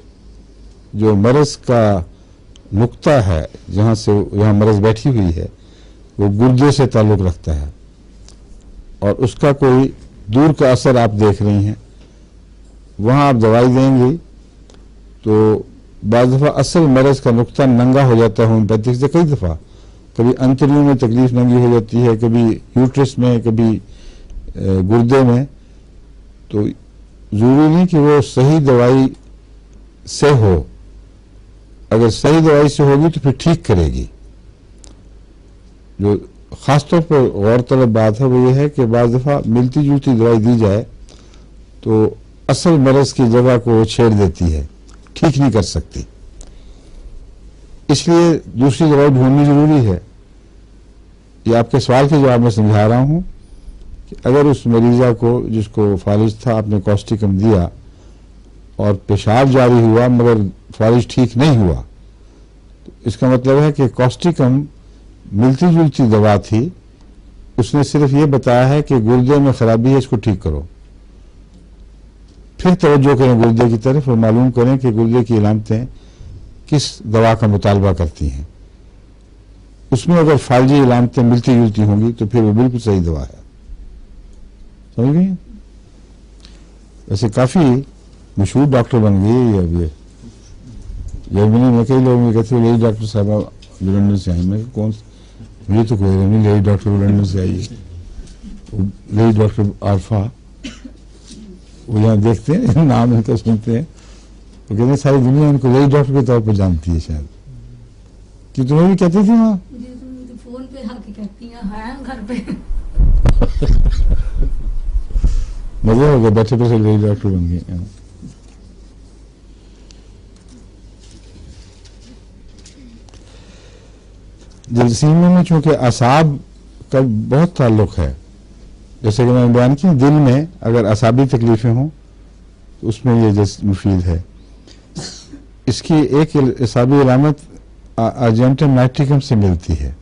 जो मरज़ का नुक्ता है, जहाँ मरज़ बैठी हुई है, वो गुर्दे से ताल्लुक़ रखता है और उसका कोई दूर का असर आप देख रही हैं. वहाँ आप दवाई देंगी तो बाज़ दफ़ा असल मरज़ का नुक्ता नंगा हो जाता है होम्योपैथिक से. कई दफ़ा कभी अंतरियों में तकलीफ नंगी हो जाती है, कभी यूट्रस में, कभी गुर्दे में. तो ज़रूरी नहीं कि वो सही दवाई से हो. अगर सही दवाई से होगी तो फिर ठीक करेगी. जो ख़ासतौर पर गौरतलब बात है वो ये है कि बाज़ दफ़ा मिलती जुलती दवाई दी जाए तो असल मरज़ की जगह को छेड़ देती है, ठीक नहीं कर सकती. इसलिए दूसरी दवाई ढूंढनी ज़रूरी है. ये आपके सवाल के जवाब में समझा रहा हूँ कि अगर उस मरीज़ा को जिसको फालिज था आपने कॉस्टिकम दिया और पेशाब जारी हुआ मगर फालिज ठीक नहीं हुआ, तो इसका मतलब है कि कॉस्टिकम मिलती जुलती दवा थी. उसने सिर्फ ये बताया है कि गुर्दे में खराबी है, इसको ठीक करो. फिर तवज्जो करें गुर्दे की तरफ और मालूम करें कि गुर्दे की अलामतें किस दवा का मुतालबा करती हैं. उसमें अगर फालजी अलामतें मिलती जुलती होंगी तो फिर वो बिल्कुल सही दवा है. समझ गई? वैसे काफ़ी मशहूर डॉक्टर बन गई है अब ये. जर्मनी में कई लोग कहते हैं लेडी डॉक्टर साहबा लंदन से आई. मैं कौन, मुझे तो कोई नहीं, लेडी डॉक्टर लंदन से आई है, लेडी डॉक्टर आरफा. वो यहाँ देखते हैं नाम इनका सुनते हैं, वो कहते हैं सारी दुनिया इनको लेडी डॉक्टर के तौर पर जानती है शायद. कि तुम्हें भी कहती थी वहाँ? मुझे फोन पे आके कहती हैं घर पे. मजा हो गया, बैठे बैठे लेडी डॉक्टर बन गई. जलसीमे में चूंकि असाब का बहुत ताल्लुक है, जैसे कि मैंने बयान किया, दिल में अगर असाबी तकलीफें हों तो उसमें ये जैसे मुफीद है. इसकी एक असाबी अलामत अर्जेंटम नाइट्रिकम से मिलती है.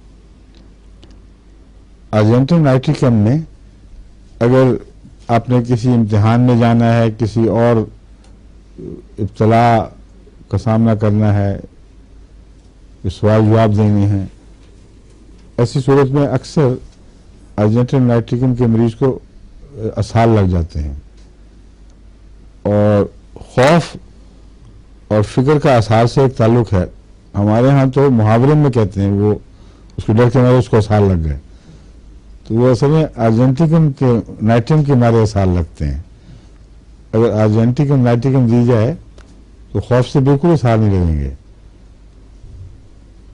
अर्जेंटम नाइट्रिकम में अगर आपने किसी इम्तिहान में जाना है, किसी और इब्तला का सामना करना है, सवाल जवाब देने हैं, ऐसी सूरत में अक्सर अर्जेंटम नाइट्रिकम के मरीज को असहाल लग जाते हैं. और खौफ और फिक्र का असहाल से एक ताल्लुक है. हमारे यहाँ तो मुहावरे में कहते हैं वो उसको डर के मारे उसको असहाल लग गए, तो वो असल में अर्जेंटिकम के नाइट्रिकम के मारे असहाल लगते हैं. अगर अर्जेंटिकम नाइट्रिकम दी जाए तो खौफ से बिल्कुल असहाल नहीं लगेंगे.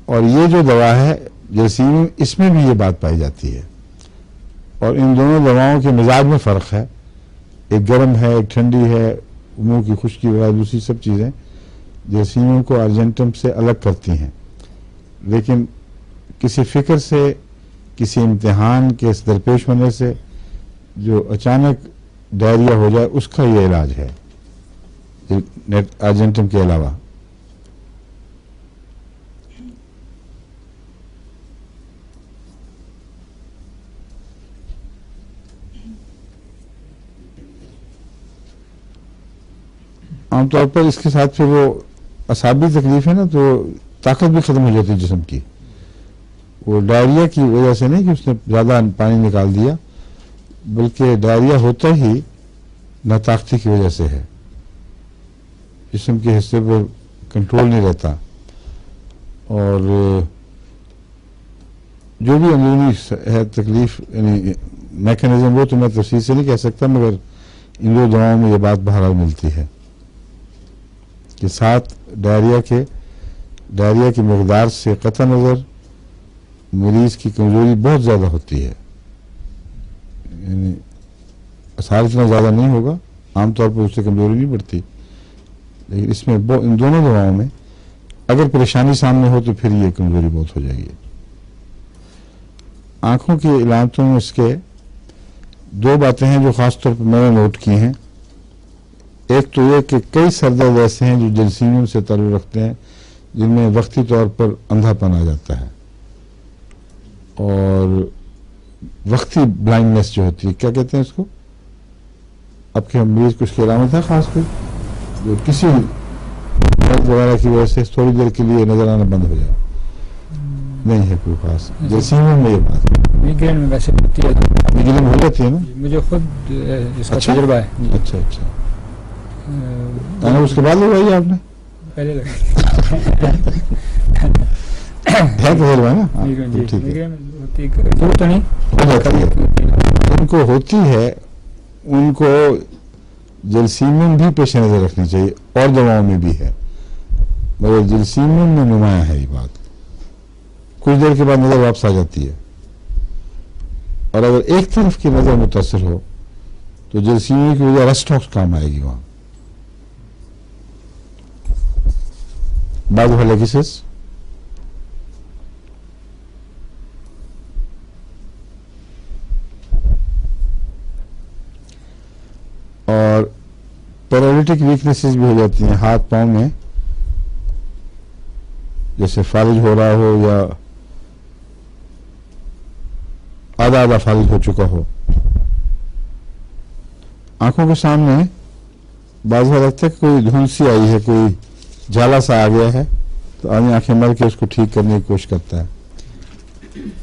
और ये जो दवा है जैसीम, इसमें भी ये बात पाई जाती है. और इन दोनों दवाओं के मिजाज में फ़र्क है, एक गर्म है एक ठंडी है, मुंह की खुश्की वगैरह दूसरी सब चीज़ें जैसीम को अर्जेंटम से अलग करती हैं. लेकिन किसी फिक्र से, किसी इम्तिहान के दरपेश होने से जो अचानक डायरिया हो जाए, उसका ये इलाज है अर्जेंटम के अलावा. आमतौर पर इसके साथ फिर वो असाबी तकलीफ है ना, तो ताकत भी ख़त्म हो जाती है जिस्म की. वो डायरिया की वजह से नहीं कि उसने ज़्यादा पानी निकाल दिया, बल्कि डायरिया होता ही नाताकती की वजह से है. जिस्म के हिस्से पर कंट्रोल नहीं रहता. اور جو بھی اندرونی ہے تکلیف یعنی میکانزم وہ تو میں تفصیل سے نہیں کہہ سکتا، مگر ان دو دواؤں میں یہ بات بہرحال ملتی ہے کہ ساتھ ڈائریا کی مقدار سے قطع نظر مریض کی کمزوری بہت زیادہ ہوتی ہے، یعنی اثار اتنا زیادہ نہیں ہوگا، عام طور پر اس سے کمزوری نہیں بڑھتی، لیکن اس میں ان دونوں دواؤں میں اگر پریشانی سامنے ہو تو پھر یہ کمزوری بہت ہو جائے گی۔ آنکھوں کی علامتوں میں اس کے دو باتیں ہیں جو خاص طور پر میں نے نوٹ کی ہیں۔ ایک تو یہ کہ کئی سر درد ایسے ہیں جو جلسیمیم سے تعلق رکھتے ہیں جن میں وقتی طور پر اندھا پن آ جاتا ہے اور وقتی بلائنڈنیس جو ہوتی ہے، کیا کہتے ہیں اس کو، اب کے مریض کو اس کی علامت ہے خاص کر جو کسی درد وغیرہ کی وجہ سے تھوڑی دیر کے لیے نظر آنا بند ہو جائے، نہیں ہے کوئی خاص جلسیمیم میں یہ بات ہے۔ میگرین میں ویسے ہوتی ہے، میگرین ہو جاتی ہے نا؟ مجھے خود اس کا اچھا؟ تجربہ ہے جی۔ اچھا اس کے بعد لگائی آپ نے؟ پہلے لگا ہے تجربہ ہے نا؟ جی، ٹھیک ہے، میگرین ہوتی ضرورت تو نہیں ہو جاتی ہے، ان کو ہوتی ہے، ان کو جلسیمیم بھی پیش نظر رکھنی چاہیے اور دواؤں میں بھی ہے، مگر جلسیمیم میں نمایاں ہے یہ بات، کچھ دیر کے بعد نظر واپس آ جاتی ہے، اور اگر ایک طرف کی نظر متاثر ہو تو جلسیمیم کی وجہ رسٹاکس کام آئے گی وہاں۔ بعض ہیلیکسس اور پیرالیٹک ویکنیسز بھی ہو جاتی ہیں ہاتھ پاؤں میں، جیسے فالج ہو رہا ہو یا آدھا فالج ہو چکا ہو۔ آنکھوں کے سامنے بعض بار لگتا ہے کہ کوئی دھند سی آئی ہے، کوئی جالا سا آ گیا ہے، تو آدمی آنکھیں مل کے اس کو ٹھیک کرنے کی کوشش کرتا ہے۔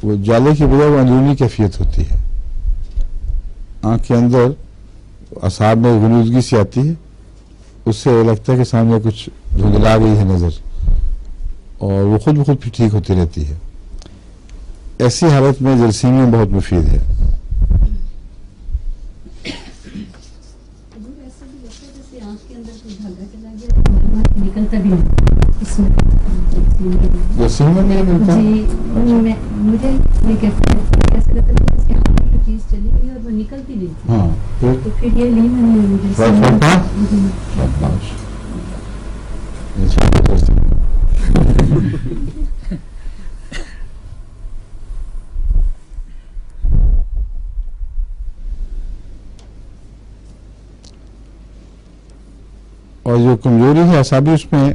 وہ جالے کی بجائے وہ اندرونی کیفیت ہوتی ہے، آنکھ کے اندر اعصاب میں غنودگی سی آتی ہے، اس سے لگتا ہے کہ سامنے کچھ دھندلا گئی ہے نظر، اور وہ خود بخود پھر ٹھیک ہوتی رہتی ہے۔ ایسی حالت میں جلسیمیم بہت مفید ہے۔ نکلتا بھی جلسیمیم میں ملتا ہے؟ جی، مجھے ایسا لگتا ہے کہ ہاتھ میں چیز چلی گئی اور وہ نکلتی نہیں تھی، ہاں، تو پھر یہ لی میں نے اور جو کمزوری ہے اعصابی، اس میں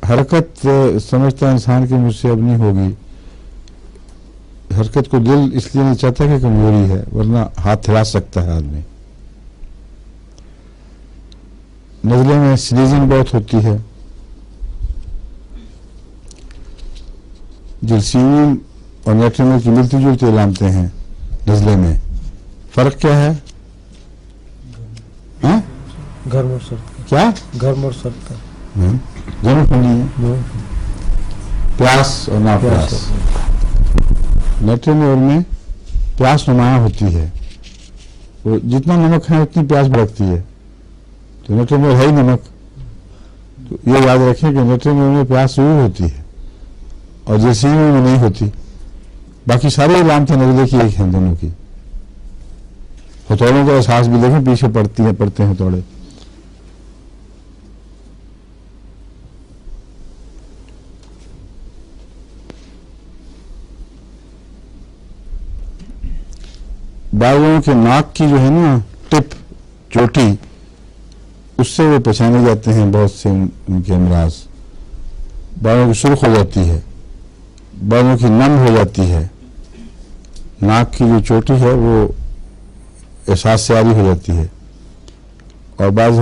حرکت سمجھتا ہے انسان کی مجھ سے اب نہیں ہوگی، حرکت کو دل اس لیے نہیں چاہتا کہ کمزوری ہے، ورنہ ہاتھ ہلا سکتا ہے آدمی۔ نزلے میں سنیزنگ بہت ہوتی ہے۔ جلسیمیم اور نیٹرینل کی ملتی جلتی علامتیں ہیں نزلے میں، فرق کیا ہے؟ ہاں؟ گرم اور سرد کیا؟ گرم اور سرد کا دونوں پانی ہیں، پیاس اور ناپیاس۔ نیٹرینل میں پیاس نمایاں ہوتی ہے، وہ جتنا نمک ہے اتنی پیاس بڑھتی ہے، تو نیٹرینل ہے ہی نمک، تو یہ یاد رکھیں کہ نیٹرینل میں پیاس ضرور ہوتی ہے اور جلسیمیم میں نہیں ہوتی۔ باقی ساری علامتیں نزلے کی ایک ہیں دونوں کی۔ ہتھوڑوں کا احساس بھی دیکھیں، پیچھے پڑتے ہیں ہتھوڑے۔ بعض لوگوں کے ناک کی جو ہے نا ٹپ، چوٹی، اس سے وہ پہچانے جاتے ہیں بہت سے ان کے امراض۔ بعضوں کی سرخ ہو جاتی ہے، بعضوں کی نم ہو جاتی ہے، ناک کی جو چوٹی ہے وہ احساس سے عاری ہو جاتی ہے، اور بعض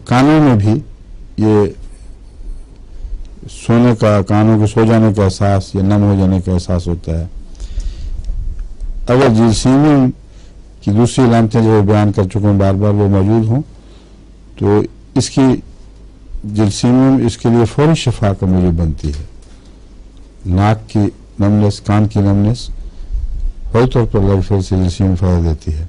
کانوں میں بھی یہ سونے کا، کانوں کے سو جانے کا احساس یا نم ہو جانے کا احساس ہوتا ہے۔ اگر جلسیمیم کی دوسری علامتیں جو بیان کر چکا ہوں بار بار وہ موجود ہوں تو اس کی जलसीमियम इसके लिए फौरी शफा का मूजब बनती है। नाक की नमनेस, कान की नमनेस फौरी तौर पर अल्लाह के फजल से जलसीमियम फायदा देती है।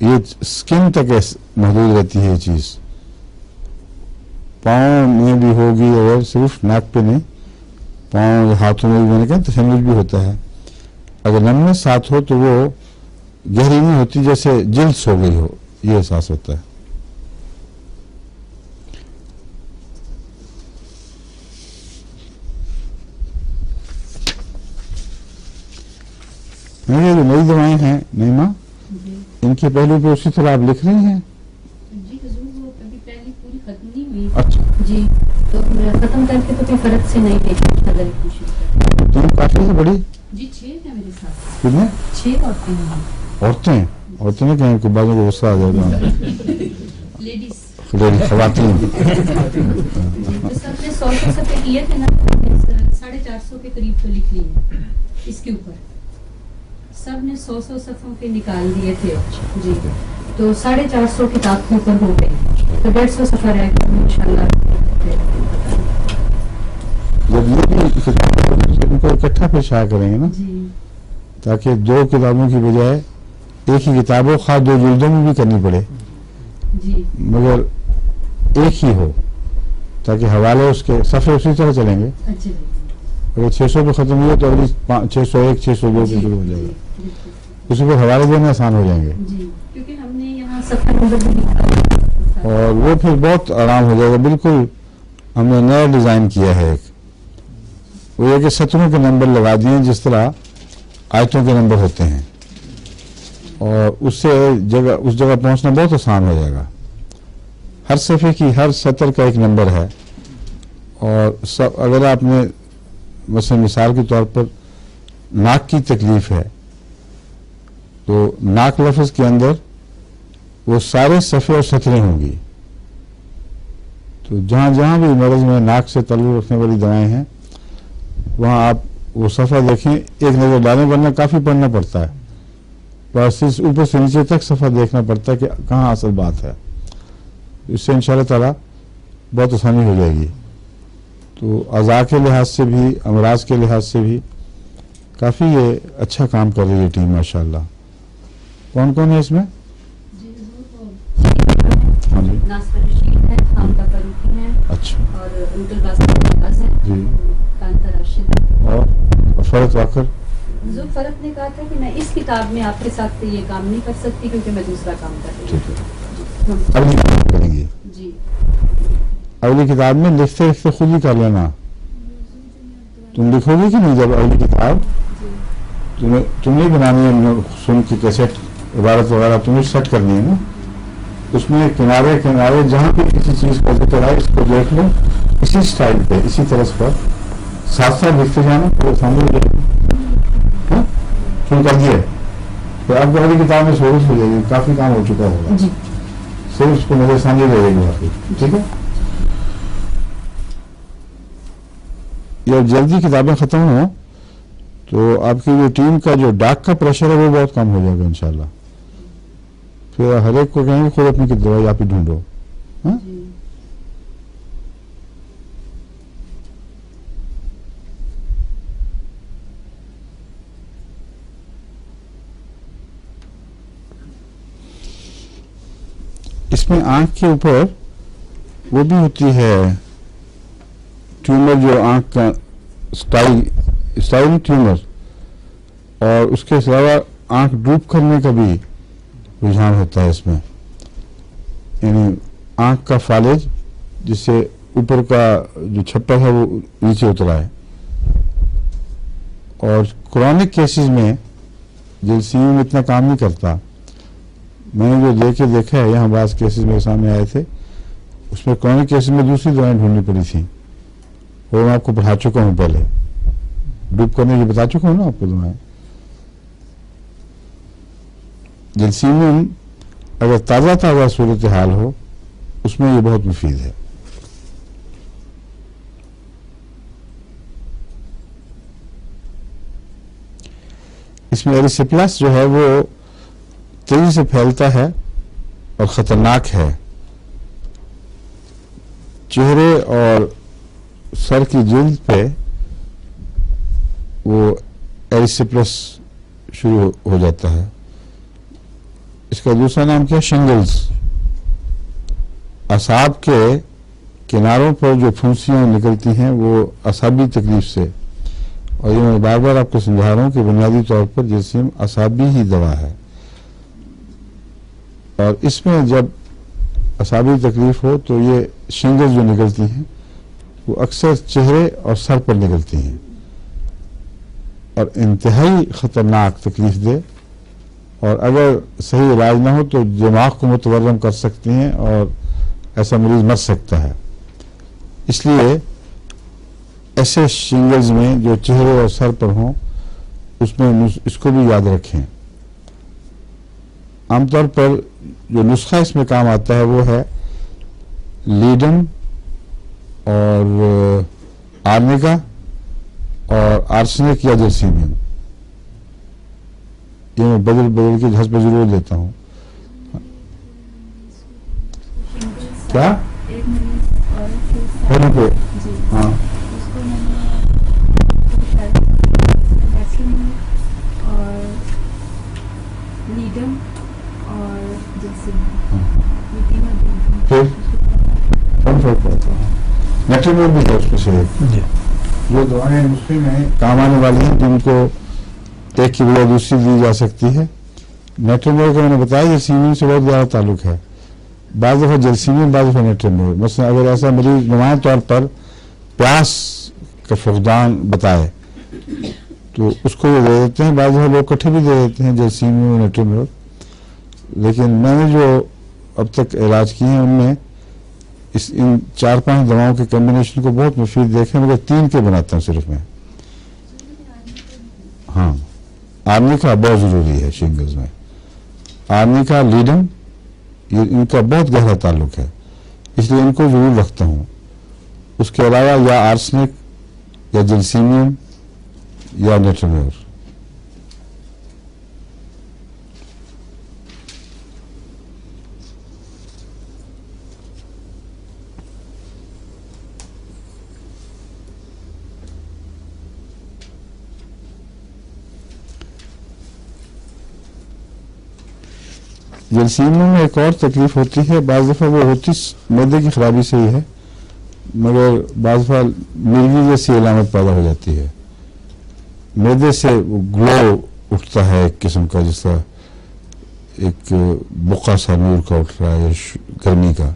ये स्किन तक महदूद रहती है ये चीज़, पाँव में भी होगी और सिर्फ नाक पे नहीं, पाँव हाथों में भी, मैंने कहा तशन्नुज भी होता है। अगर नमनेस साथ हो तो वो गहरी नहीं होती, जैसे जिल्द सो गई हो, ये एहसास होता है। ये जो नई दवाएं हैं नईमा, इनके पहलू पे उसी तरह आप लिख रही हैं? जी हुजूर, वो अभी पहली पूरी खत्म नहीं हुई। अच्छा, जी, तो खत्म करके तो कोई फर्क से नहीं देखी कदर की कोशिश। तुम काफी से बड़ी जी 6 है मेरे साथ, कितने 6 औरतें हैं। औरतें ने कहें कि बालों को गुस्सा आ जाएगा, लेडीज। खवातीन। तो सबने 100 सफ़े किए थे ना, 450 के करीब तो लिख लिए इसके ऊपर। सब ने 100 सफ़ों के निकाल दिए थे जी, तो 450 किताब के ऊपर हो गए, तो 150 सफ़ा रह गया इंशाल्लाह। जब ये भी इनको इकट्ठा फिर शाया करेंगे ना, जी ताकि 2 किताबों की बजाय एक ही किताबों खा 2 जिल्दों में भी करनी पड़े, जी मगर एक ही हो, ताकि हवाले उसके सफ़े उसी तरह चलेंगे। अच्छा अगर 600 पे ख़त्म हुआ तो अगली 601, 602 से शुरू हो जाएगा, उसी को हवाले देने आसान हो जाएंगे जी, क्योंकि हमने यहाँ सफ़ा नंबर भी लिखा और वो फिर बहुत आराम हो जाएगा। बिल्कुल हमने नया डिज़ाइन किया है एक, वो ये कि सतरों के नंबर लगा दिए जिस तरह आयतों के नंबर होते हैं, और उससे उस जगह पहुंचना बहुत आसान हो जाएगा। हर सफ़े की हर सतर का एक नंबर है, और सब अगर आपने मसलन मिसाल के तौर पर नाक की तकलीफ है तो नाक लफ्ज़ के अंदर वो सारे सफ़े और सतरें होंगी। तो जहाँ जहाँ भी मर्ज़ में नाक से ताल्लुक़ रखने वाली दवाएं हैं वहाँ आप वो सफ़ा देखें, एक नज़र डालें, वरना काफ़ी पढ़ना पड़ता है, बस ऊपर से नीचे तक सफ़ा देखना पड़ता है कि कहाँ असल बात है। इससे इंशाअल्लाह ताला बहुत आसानी हो जाएगी। तो अज़ा के लिहाज से भी, अमराज के लिहाज से भी काफ़ी ये अच्छा काम कर रही है टीम माशाअल्लाह। कौन कौन है इसमें? जी हुजूर, हाँ जी, नासर रशीद है, खामदा फरूकी है, अच्छा और उनके पास है जी, कांता राशिद। और फरत वाकर? हुजूर, फर्क ने कहा था कि मैं इस किताब में आपके साथ ये काम नहीं कर सकती क्योंकि मैं दूसरा काम कर रही ठीक है, हूँ। अगली किताब करेंगे। जी अगली किताब में लिखते लिखते खुद ही कर लेना। तुम लिखोगे कि नहीं जब अगली किताब? तुम नहीं बनानी है सुन की कैसेट इबारत वगैरह, तुम्हें सेट करनी है ना, उसमें किनारे किनारे जहाँ भी किसी चीज़ का जिक्र आए इसको देख लो, इसी स्टाइल पे, इसी तरह पर साथ साथ लिखते जाना, तो सामने शुरू कर दिए तो आपको अगली किताब में सोच हो जाएगी, काफ़ी काम हो चुका होगा, जी सिर्फ उसको नजर सामने रहेगी बाकी। ठीक है, या जल्दी किताबें ख़त्म हो तो आपकी जो टीम का जो डाक का प्रेशर है वो बहुत कम हो जाएगा इंशाल्लाह। फिर हर एक को कहेंगे खुद अपनी की दवाई आप ही ढूंढो। हाँ? जी इसमें आंख के ऊपर वो भी होती है ट्यूमर, जो आंख का स्टाइल ट्यूमर, और उसके अलावा आंख डूब करने का भी रुझान होता है इसमें, यानी आंख का फालिज जिससे ऊपर का जो छप्पर है वो नीचे उतरा है। और क्रॉनिक केसेस में जलसीमियम इतना काम नहीं करता। मैंने जो देखा है यहाँ बाज़ केसेस मेरे सामने आए थे, उसमें क्रॉनिक केसेस में दूसरी दवाएं ढूंढनी पड़ी थी, वो मैं आपको पढ़ा चुका हूँ पहले, डूब करने की बता चुका हूँ ना आपको दवाएं। जलसीमियम अगर ताज़ा ताज़ा सूरत हाल हो उसमें ये बहुत मुफीद है। इसमें एरिसिप्लास जो है वो तेजी से फैलता है اور خطرناک ہے. چہرے اور سر کی جلد پہ وہ ایریسیپلس شروع ہو جاتا ہے. اس کا دوسرا نام کیا؟ شنگلز. اعصاب کے کناروں پر جو پھنسیاں نکلتی ہیں وہ اعصابی تکلیف سے، اور یہ میں بار بار آپ کو سمجھا رہا ہوں کہ بنیادی طور پر جرثیم اعصابی ہی دوا ہے، اور اس میں جب اعصابی تکلیف ہو تو یہ شنگلز جو نکلتی ہیں وہ اکثر چہرے اور سر پر نکلتی ہیں اور انتہائی خطرناک تکلیف دہ، اور اگر صحیح علاج نہ ہو تو دماغ کو متورم کر سکتی ہیں اور ایسا مریض مر سکتا ہے. اس لیے ایسے شنگلز میں جو چہرے اور سر پر ہوں اس میں اس کو بھی یاد رکھیں. عام طور پر جو نسخہ اس میں کام آتا ہے وہ ہے لیڈن اور آرنیکا اور آرسنک یا جرسیمیم. یہ میں بدل کے جھس پہ ضرور دیتا ہوں. کیا ہاں نیٹرمول بھی ہے اس میں سے جو دوائیں نسخے میں کام آنے والی ہیں جن کو ایک کی بجائے دوسری دی جا سکتی ہے. نیٹرمول کا میں نے بتایا جرسیمیم سے بہت زیادہ تعلق ہے. بعض دفعہ جرسیمیم بعض دفعہ نیٹرمول. مثلا اگر ایسا مریض نمایاں طور پر پیاس کا فقدان بتائے تو اس کو یہ دے دیتے ہیں. بعض دفعہ لوگ کٹھے بھی دے دیتے ہیں جرسیمیم اور نیٹرمول. لیکن میں نے جو اب تک علاج کیے ہیں ان میں ان 4-5 دواؤں کے کمبینیشن کو بہت مفید دیکھیں، مگر 3 کے بناتا ہوں صرف میں. ہاں آرنیکا بہت ضروری ہے شنگلز میں. آرنیکا لیڈن یہ ان کا بہت گہرا تعلق ہے، اس لیے ان کو ضرور رکھتا ہوں. اس کے علاوہ یا آرسنک یا جرسیمیم یا نیٹرمول. جرسیمیم میں ایک اور تکلیف ہوتی ہے. بعض دفعہ وہ ہوتی معدے کی خرابی سے ہی ہے، مگر بعض دفعہ مرگی جیسی علامت پیدا ہو جاتی ہے. معدے سے گلو اٹھتا ہے ایک قسم کا، جس طرح ایک بقع سا نور کا اٹھ رہا ہے یا گرمی کا،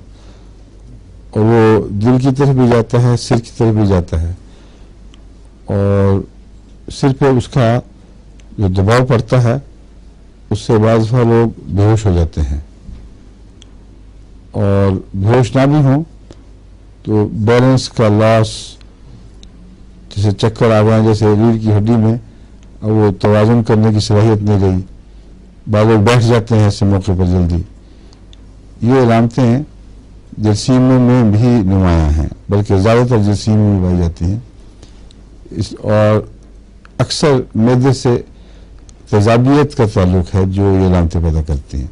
اور وہ دل کی طرف بھی جاتا ہے، سر کی طرف بھی جاتا ہے، اور سر پہ اس کا جو دباؤ پڑتا ہے اس سے بعض دفعہ لوگ بے ہوش ہو جاتے ہیں. اور بے ہوش نہ بھی ہوں تو بیلنس کا لاس، جیسے چکر آ گئے، جیسے ریڑھ کی ہڈی میں اب وہ توازن کرنے کی صلاحیت نہیں رہی، بعض لوگ بیٹھ جاتے ہیں ایسے موقع پر جلدی. یہ علامتیں جرسیمیم میں بھی نمایاں ہیں، بلکہ زیادہ تر جرسیمیم میں پائی جاتی ہیں. اور اکثر معدے سے تیزابیت کا تعلق ہے جو یہ علامتیں پیدا کرتی ہیں.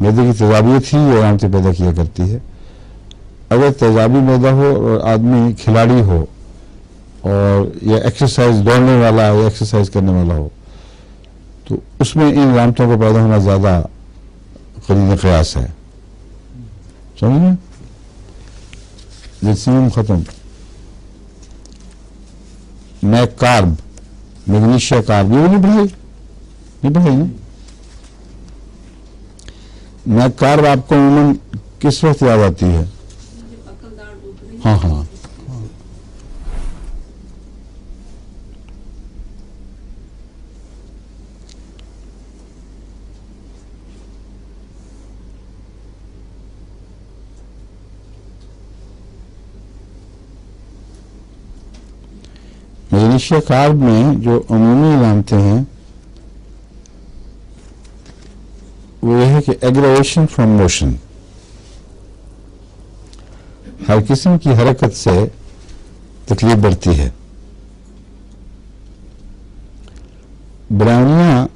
معدے کی تیزابیت ہی یہ علامتیں پیدا کیا کرتی ہے. اگر تیزابی معدہ ہو اور آدمی کھلاڑی ہو اور یا ایکسرسائز دوڑنے والا یا ایکسرسائز کرنے والا ہو تو اس میں ان علامتوں کا پیدا ہونا زیادہ قریب قیاس ہے. سمجھ میں جرسیمیم ختم. میکارب، میگنیشیا کارب، یہ نہیں پڑھائی نا. میکارب آپ کو عموماً کس وقت یاد آتی ہے؟ ہاں ہاں میگنیشیا کارب میں جو عمومی علامتیں ہیں وہ یہ ہے کہ ایگریویشن فرام موشن، ہر قسم کی حرکت سے تکلیف بڑھتی ہے. برائنیا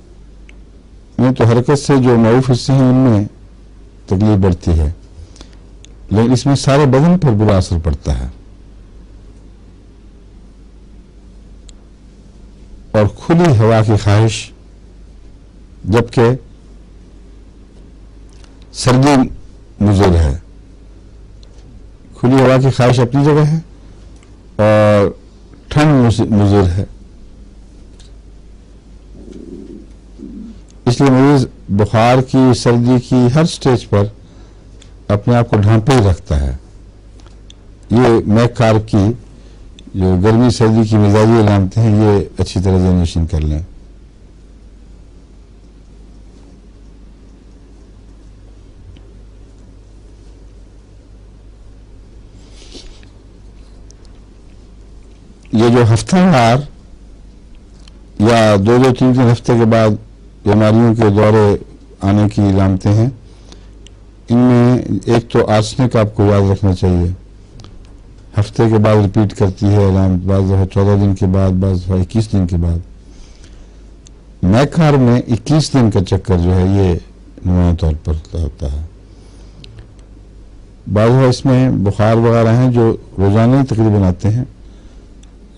میں تو حرکت سے جو معروف حصے ہیں ان میں तकलीफ बढ़ती है, लेकिन इसमें सारे बदन पर बुरा असर पड़ता है। और खुली हवा की ख्वाहिश, जबकि सर्दी मुज़र है। खुली हवा की ख्वाहिश अपनी जगह है और ठंड मुज़र है। इसलिए मरीज बुखार की, सर्दी की हर स्टेज पर अपने आप को ढांपे ही रखता है। ये मैकार की जो गर्मी सर्दी की मिजाजी अलामतें हैं, ये अच्छी तरह जनरेशन कर लें। ये जो हफ्तावार या दो दो तीन तीन हफ्ते के बाद बीमारियों के दौरे आने की अलामतें हैं, इनमें एक तो आर्सेनिक आपको याद रखना चाहिए। हफ्ते के बाद रिपीट करती है अलामत, बाज़ दफ़ा 14 दिन के बाद, बाज़ दफ़ा 21 दिन के बाद। मैकार में 21 दिन का चक्कर जो है ये नुमायां तौर पर होता है। बाज़ दफ़ा इसमें बुखार वगैरह हैं जो रोज़ाना ही तकरीबन आते हैं,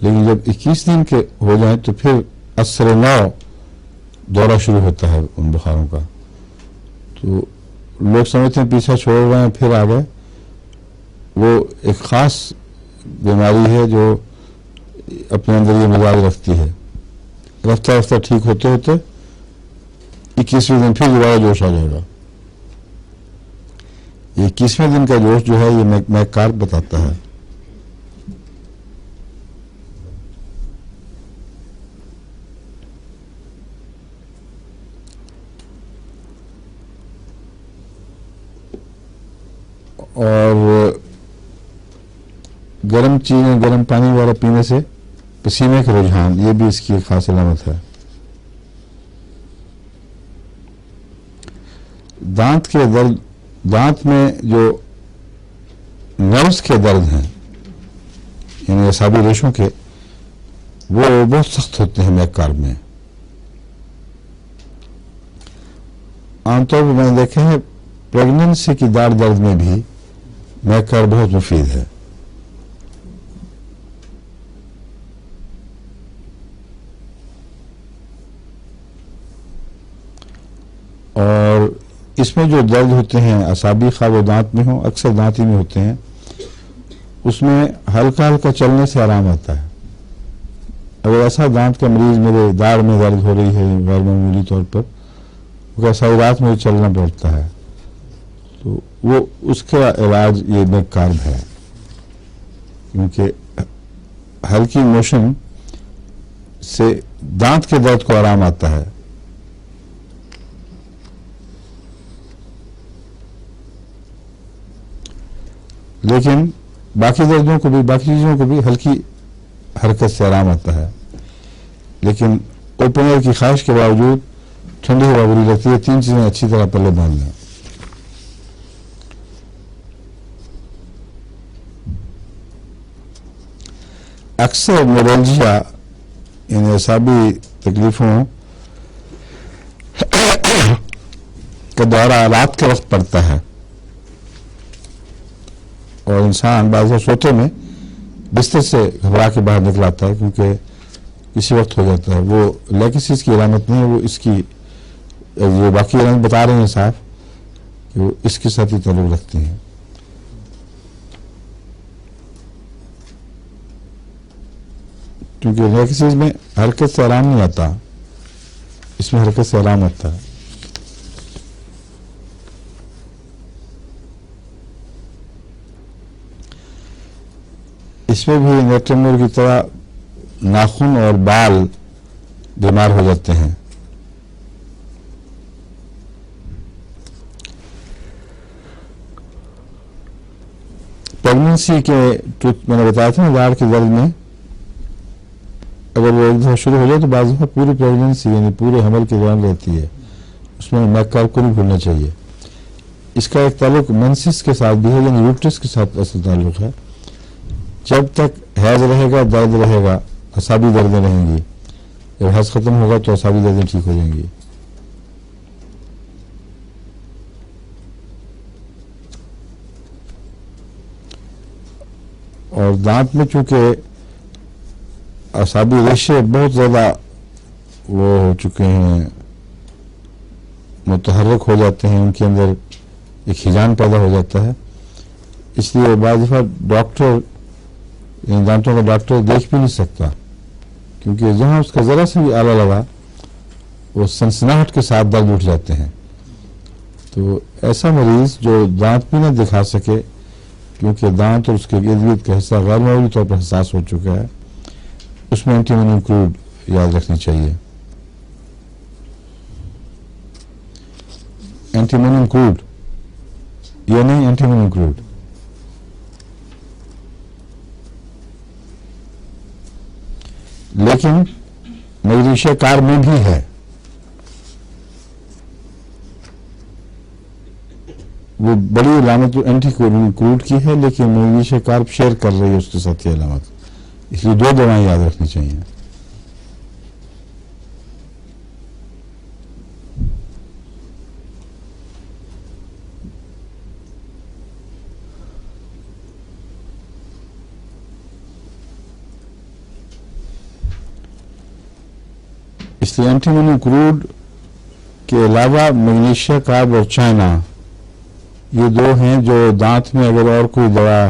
लेकिन जब 21 दिन के हो जाएं तो फिर असर नौ दौरा शुरू होता है उन बुखारों का। तो लोग समझते हैं पीछा छोड़ रहे हैं, फिर आ गए। वो एक ख़ास बीमारी है जो अपने अंदर ये मिजाज रखती है। रफ्ता रफ्ता ठीक होते होते 21वें दिन फिर दोबारा जोश आ जाएगा। ये 21वें दिन का जोश जो है ये मैकार बताता है। और गर्म चीज़ें, गर्म पानी वाला पीने से पसीने का रुझान, ये भी इसकी एक खास अलामत है। दांत के दर्द, दांत में जो नर्व्स के दर्द हैं, यानी असाबी रेशों के, वो बहुत सख्त होते हैं मैकार में। आमतौर पर मैंने देखे हैं प्रेगनेंसी की दाढ़ दर्द में भी मैकार बहुत मुफीद है। और इसमें जो दर्द होते हैं असाबी, खा वो दांत में हो, अक्सर दांत ही में होते हैं, उसमें हल्का हल्का चलने से आराम आता है। अगर ऐसा दांत का मरीज मेरे दाढ़ में दर्द हो रही है गैर मामूली तौर पर, वो सारी रात में चलना पड़ता है, तो वो उसका इलाज ये मैकार है। क्योंकि हल्की मोशन से दांत के दर्द को आराम आता है। लेकिन बाकी दर्दों को भी, बाकी चीज़ों को भी हल्की हरकत से आराम आता है। लेकिन ओपन एयर की ख्वाहिश के बावजूद ठंडी हवा बुरी लगती है। तीन चीज़ें अच्छी तरह पल्ले बांध लें। अक्सर मोरल्जिया यानी असाबी तकलीफों का दौरा रात के वक्त पड़ता है और इंसान बाज़ सोते में बिस्तर से घबरा के बाहर निकल आता है, क्योंकि इसी वक्त हो जाता है। वो लेकिन की अलामत नहीं है, वो इसकी जो बाकी अलामत बता रहे हैं साफ कि वो इसके साथ ही ताल्लुक रखती हैं। क्योंकि लेकिन में हरकत से आराम नहीं आता, इसमें हरकत से आराम आता है। इसमें भी नेत्रमूर की तरह नाखून और बाल बीमार हो जाते हैं। प्रेगनेंसी के मैंने बताया था ना, दाढ़ के दर्द में अगर वो एक दफा शुरू हो जाए तो बाज़ दफा पूरी प्रेगनेंसी यानी पूरे हमल के दौरान रहती है। उसमें मैकार को नहीं भूलना चाहिए। इसका एक ताल्लुक मेंसिस के साथ भी है, यानी यूट्रस के साथ असल ताल्लुक है। जब तक हैज रहेगा, दर्द रहेगा, असाबी दर्दें रहेंगी। जब हैज खत्म होगा तो असाबी दर्दें ठीक हो जाएंगी। اور دانت میں چونکہ اعصابی ریشے بہت زیادہ وہ ہو چکے ہیں، متحرک ہو جاتے ہیں، ان کے اندر ایک ہجان پیدا ہو جاتا ہے، اس لیے بعض دفعہ ڈاکٹر ان دانتوں کا ڈاکٹر دیکھ بھی نہیں سکتا، کیونکہ جہاں اس کا ذرا سے بھی آلہ لگا وہ سنسناہٹ کے ساتھ درد اٹھ جاتے ہیں. تو ایسا مریض جو دانت بھی نہ دکھا سکے کیونکہ دانت اور اس کے ارد گرد کا حصہ غیر معمولی طور پر حساس ہو چکا ہے، اس میں اینٹی امونیم کروڈ یاد رکھنی چاہیے. اینٹی امونیم کروڈ یہ نہیں، اینٹی امونیم کروڈ. لیکن میگنیشیا کار میں بھی ہے، وہ بڑی علامت اینٹی کروڈ کی ہے، لیکن میگنیشیا کارب شیئر کر رہی ہے اس کے ساتھ یہ علامت، اس لیے 2 دوائیں یاد رکھنی چاہیے. اس لیے اینٹی امونیم کروڈ کے علاوہ میگنیشیا کارب اور چائنا یہ 2 ہیں جو دانت میں اگر اور کوئی دوا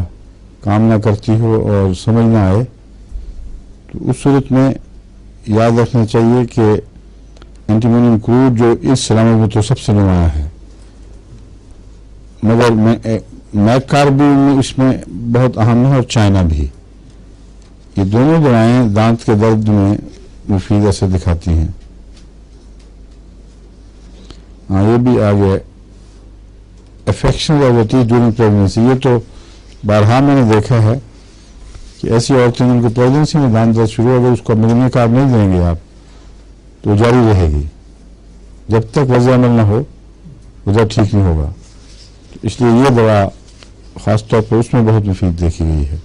کام نہ کرتی ہو اور سمجھ نہ آئے تو اس صورت میں یاد رکھنا چاہیے کہ اینٹی امونیم کروڈ جو اس علامت میں تو سب سے نمایاں ہے، مگر میک کارب بھی اس میں بہت اہم ہے اور چائنا بھی. یہ دونوں دوائیں دانت کے درد میں مفید اثر دکھاتی ہیں. ہاں یہ بھی آگے افیکشن ہوتی ہے ڈیورنگ پریگنینسی. یہ تو بارہا میں نے دیکھا ہے کہ ایسی عورتیں جن کو پریگنینسی میں دانت درد شروع ہو گئی، اس کو میگنیشیا کارب نہیں دیں گے آپ تو جاری رہے گی جب تک وضع عمل نہ ہو، وضع ٹھیک نہیں ہوگا. اس لیے یہ دوا خاص طور پر اس میں بہت مفید دیکھی گئی ہے.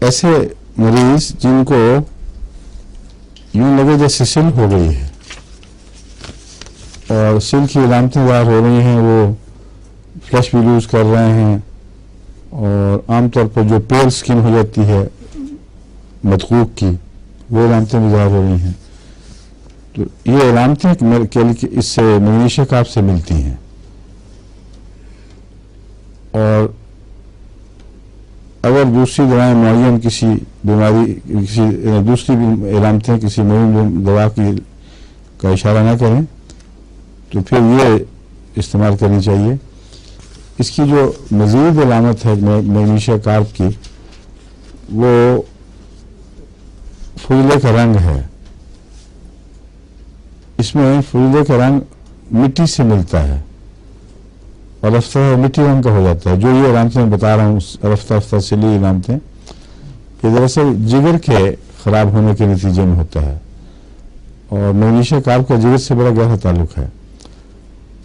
ایسے مریض جن کو یوں لگے جیسے سل ہو گئی ہے اور سل کی علامتیں ظاہر ہو رہی ہیں، وہ فلیش بھی لوز کر رہے ہیں اور عام طور پر جو پیل سکن ہو جاتی ہے مدقوق کی، وہ علامتیں بھی ظاہر ہو رہی ہیں، تو یہ علامتیں اس سے میگنیشیا کارب سے ملتی ہیں. اور اگر دوسری دوائیں معین کسی بیماری دوسری علامتیں کسی معین دوا کا اشارہ نہ کریں تو پھر یہ استعمال کرنی چاہیے. اس کی جو مزید علامت ہے میگنیشیا کارب کی، وہ فضلے کا رنگ ہے. اس میں فضلے کا رنگ مٹی سے ملتا ہے اور رفتہ مٹی رنگ کا ہو جاتا ہے. جو یہ علامتیں میں بتا رہا ہوں رفتہ سلی علامتیں، یہ دراصل جگر کے خراب ہونے کے نتیجے میں ہوتا ہے اور میگنیشیا کارب کا جگر سے بڑا گہرا تعلق ہے.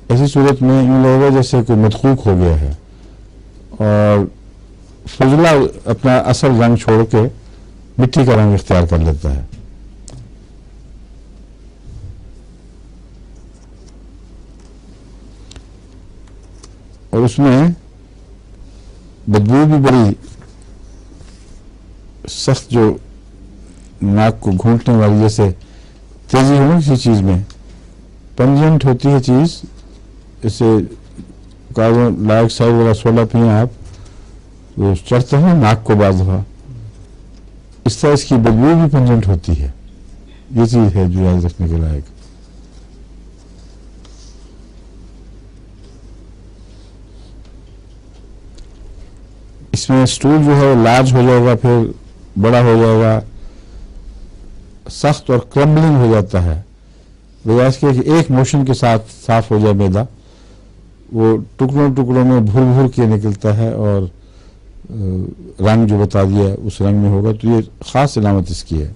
ایسی صورت میں یوں لگے گا جیسے کوئی مدقوق ہو گیا ہے اور فضلہ اپنا اصل رنگ چھوڑ کے مٹی کا رنگ اختیار کر لیتا ہے. اور اس میں بدبو بھی بڑی سخت، جو ناک کو گھونٹنے والی، جیسے تیزی ہو کسی چیز میں پنجنٹ ہوتی ہے چیز، جیسے کاربن ڈائی آکسائڈ والا سوڈا پئیں آپ تو چڑھتا ہے ناک کو بعض دفعہ، اس طرح اس کی بدبو بھی پنجنٹ ہوتی ہے. یہ چیز ہے جو یاد رکھنے کے لائق. اس میں اسٹول جو ہے لارج ہو جائے گا، پھر بڑا ہو جائے گا، سخت اور کرمبلنگ ہو جاتا ہے، بجائے اس کے کہ ایک موشن کے ساتھ صاف ہو جائے میدا، وہ ٹکڑوں ٹکڑوں میں بھور بھور کے نکلتا ہے اور رنگ جو بتا دیا اس رنگ میں ہوگا. تو یہ خاص علامت اس کی ہے.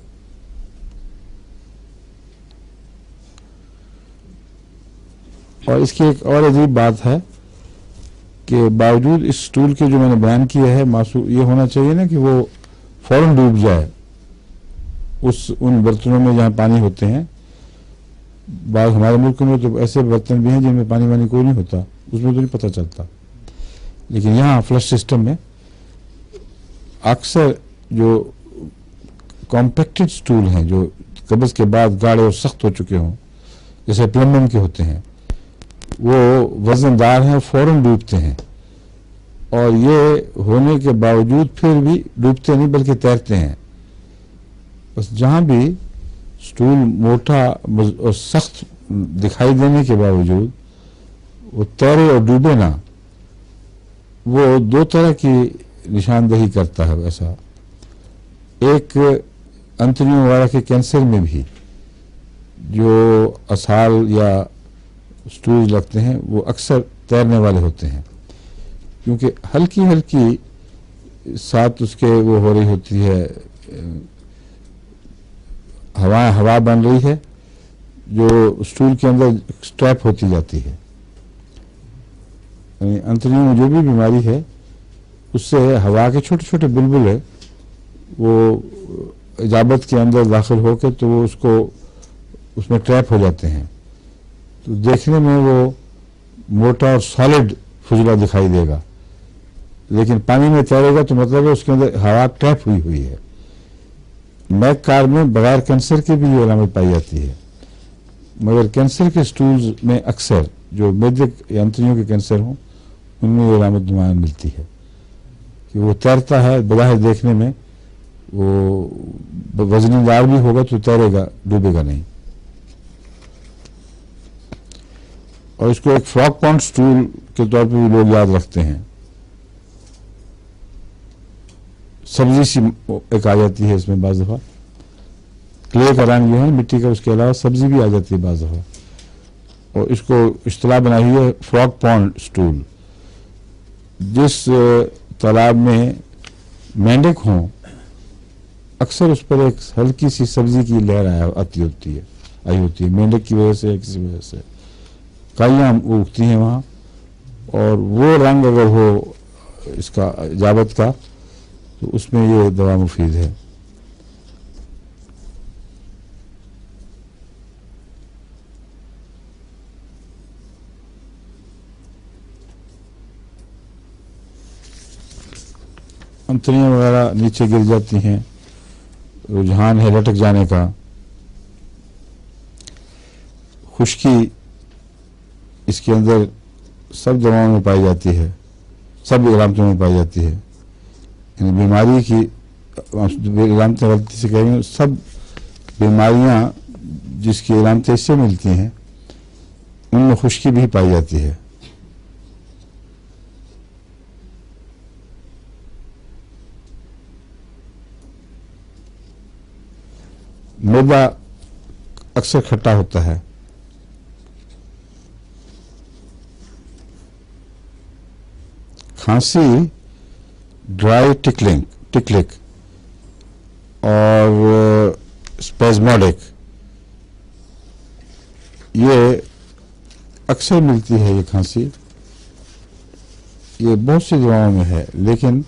اور اس کی ایک اور عجیب بات ہے के बावजूद इस स्टूल के जो मैंने बयान किया है मासूम ये होना चाहिए ना कि वो फौरन डूब जाए उन बर्तनों में जहाँ पानी होते हैं। बाद हमारे मुल्क में तो ऐसे बर्तन भी हैं जिनमें पानी वानी कोई नहीं होता, उसमें तो नहीं पता चलता, लेकिन यहाँ फ्लश सिस्टम में अक्सर जो कॉम्पैक्टेड स्टूल हैं जो कब्ज के बाद गाढ़े और सख्त हो चुके हों, जैसे प्लम्बम के होते हैं, वो वजनदार हैं, फौरन डूबते हैं, और ये होने के बावजूद फिर भी डूबते नहीं बल्कि तैरते हैं। बस जहाँ भी स्टूल मोटा और सख्त दिखाई देने के बावजूद वो तैरे और डूबे ना, वो दो तरह की निशानदही करता है। वैसा एक अंतड़ियों वगैरह के कैंसर में भी जो असाल या स्टूल लगते हैं वो अक्सर तैरने वाले होते हैं, क्योंकि हल्की हल्की साथ उसके वो हो रही होती है, हवा बन रही है जो स्टूल के अंदर स्ट्रैप होती जाती है। अंतड़ियों में जो भी बीमारी है उससे हवा के छोटे छोटे बुलबुले वो इजाबत के अंदर दाखिल होकर तो वो उसमें ट्रैप हो जाते हैं, तो देखने में वो मोटा और सॉलिड फुजला दिखाई देगा, लेकिन पानी में तैरेगा तो मतलब है उसके अंदर हवा ट्रैप हुई है। मैककार में बगैर कैंसर के भी ये अलामत पाई जाती है, मगर कैंसर के स्टूल्स में अक्सर जो मेदक या अंतड़ियों के कैंसर हों उनमें ये अलामत नुमायां मिलती है कि वो तैरता है, बज़ाहिर देखने में वो वजनीदार भी होगा तो तैरेगा, डूबेगा नहीं। और इसको एक फ्रॉग पॉन्ड स्टूल के तौर पे भी लोग याद रखते हैं। सब्जी सी एक आ जाती है इसमें बाज़ दफ़ा, क्ले का रंग जो है मिट्टी का, उसके अलावा सब्जी भी आ जाती है बाज़ दफ़ा, और इसको इस्तिलाह बनाई हुई है फ्रॉग पॉन्ड स्टूल। जिस तालाब में मेंढक हों अक्सर उस पर एक हल्की सी सब्जी की लहर आई होती है मेंढक की वजह से या किसी वजह से काइयाँ उगती हैं वहाँ, और वो रंग अगर हो इसका इजाबत का तो उसमें ये दवा मुफीद है। अंतड़ियाँ वगैरह नीचे गिर जाती हैं, रुझान है लटक जाने का, खुश्की इसके अंदर सब दवाओं में पाई जाती है, सब इलामतों में पाई जाती है। यानी बीमारी की इलामतें गलती से कहेंगे, सब बीमारियां जिसकी इलामतें इससे मिलती हैं उनमें खुश्की भी पाई जाती है। मैदा अक्सर खट्टा होता है, खांसी ड्राई टिकलिक और स्पेज़मोडिक ये अक्सर मिलती है। ये खांसी ये बहुत सी दवाओं में है, लेकिन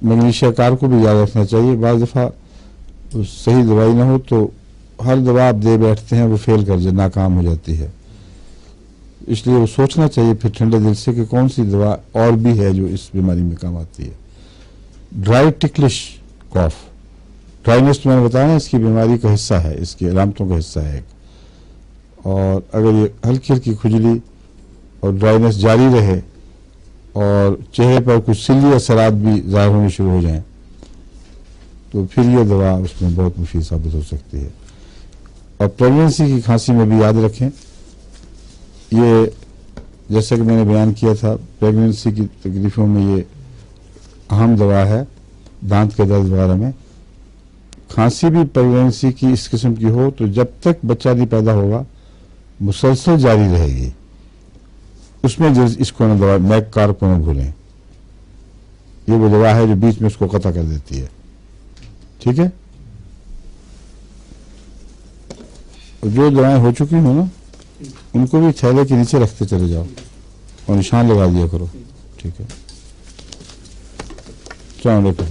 मैग्नीशिया कार को भी याद रखना चाहिए। बाज़ दफ़ा सही दवाई ना हो तो हर दवा आप दे बैठते हैं वो फेल कर जाए, नाकाम हो जाती है। इसलिए वो सोचना चाहिए फिर ठंडे दिल से कि कौन सी दवा और भी है जो इस बीमारी में काम आती है। ड्राई टिकलिश कॉफ, ड्राइनेस तो मैंने बताया ना इसकी बीमारी का हिस्सा है, इसकी अलामतों का हिस्सा है एक। और अगर ये हल्की हल्की खुजली और ड्राइनेस जारी रहे और चेहरे पर कुछ सिल्ली असरात भी ज़ाहिर होने शुरू हो जाएं तो फिर ये दवा उसमें बहुत मुफीद साबित हो सकती है। और प्रेगनेंसी की खांसी में भी याद रखें, ये जैसे कि मैंने बयान किया था प्रेगनेंसी की तकलीफ़ों में ये अहम दवा है। दांत के दर्द वगैरह में खांसी भी प्रेगनेंसी की इस किस्म की हो तो जब तक बच्चा नहीं पैदा होगा मुसलसल जारी रहेगी। उसमें इसको न दवा मैककार को न भूलें, ये वो दवा है जो बीच में उसको कता कर देती है। ठीक है, जो दवाएं हो चुकी हो ना उनको भी थैले के नीचे रखते चले जाओ और निशान लगा दिया करो, ठीक है। अस्सलाम वालेकुम।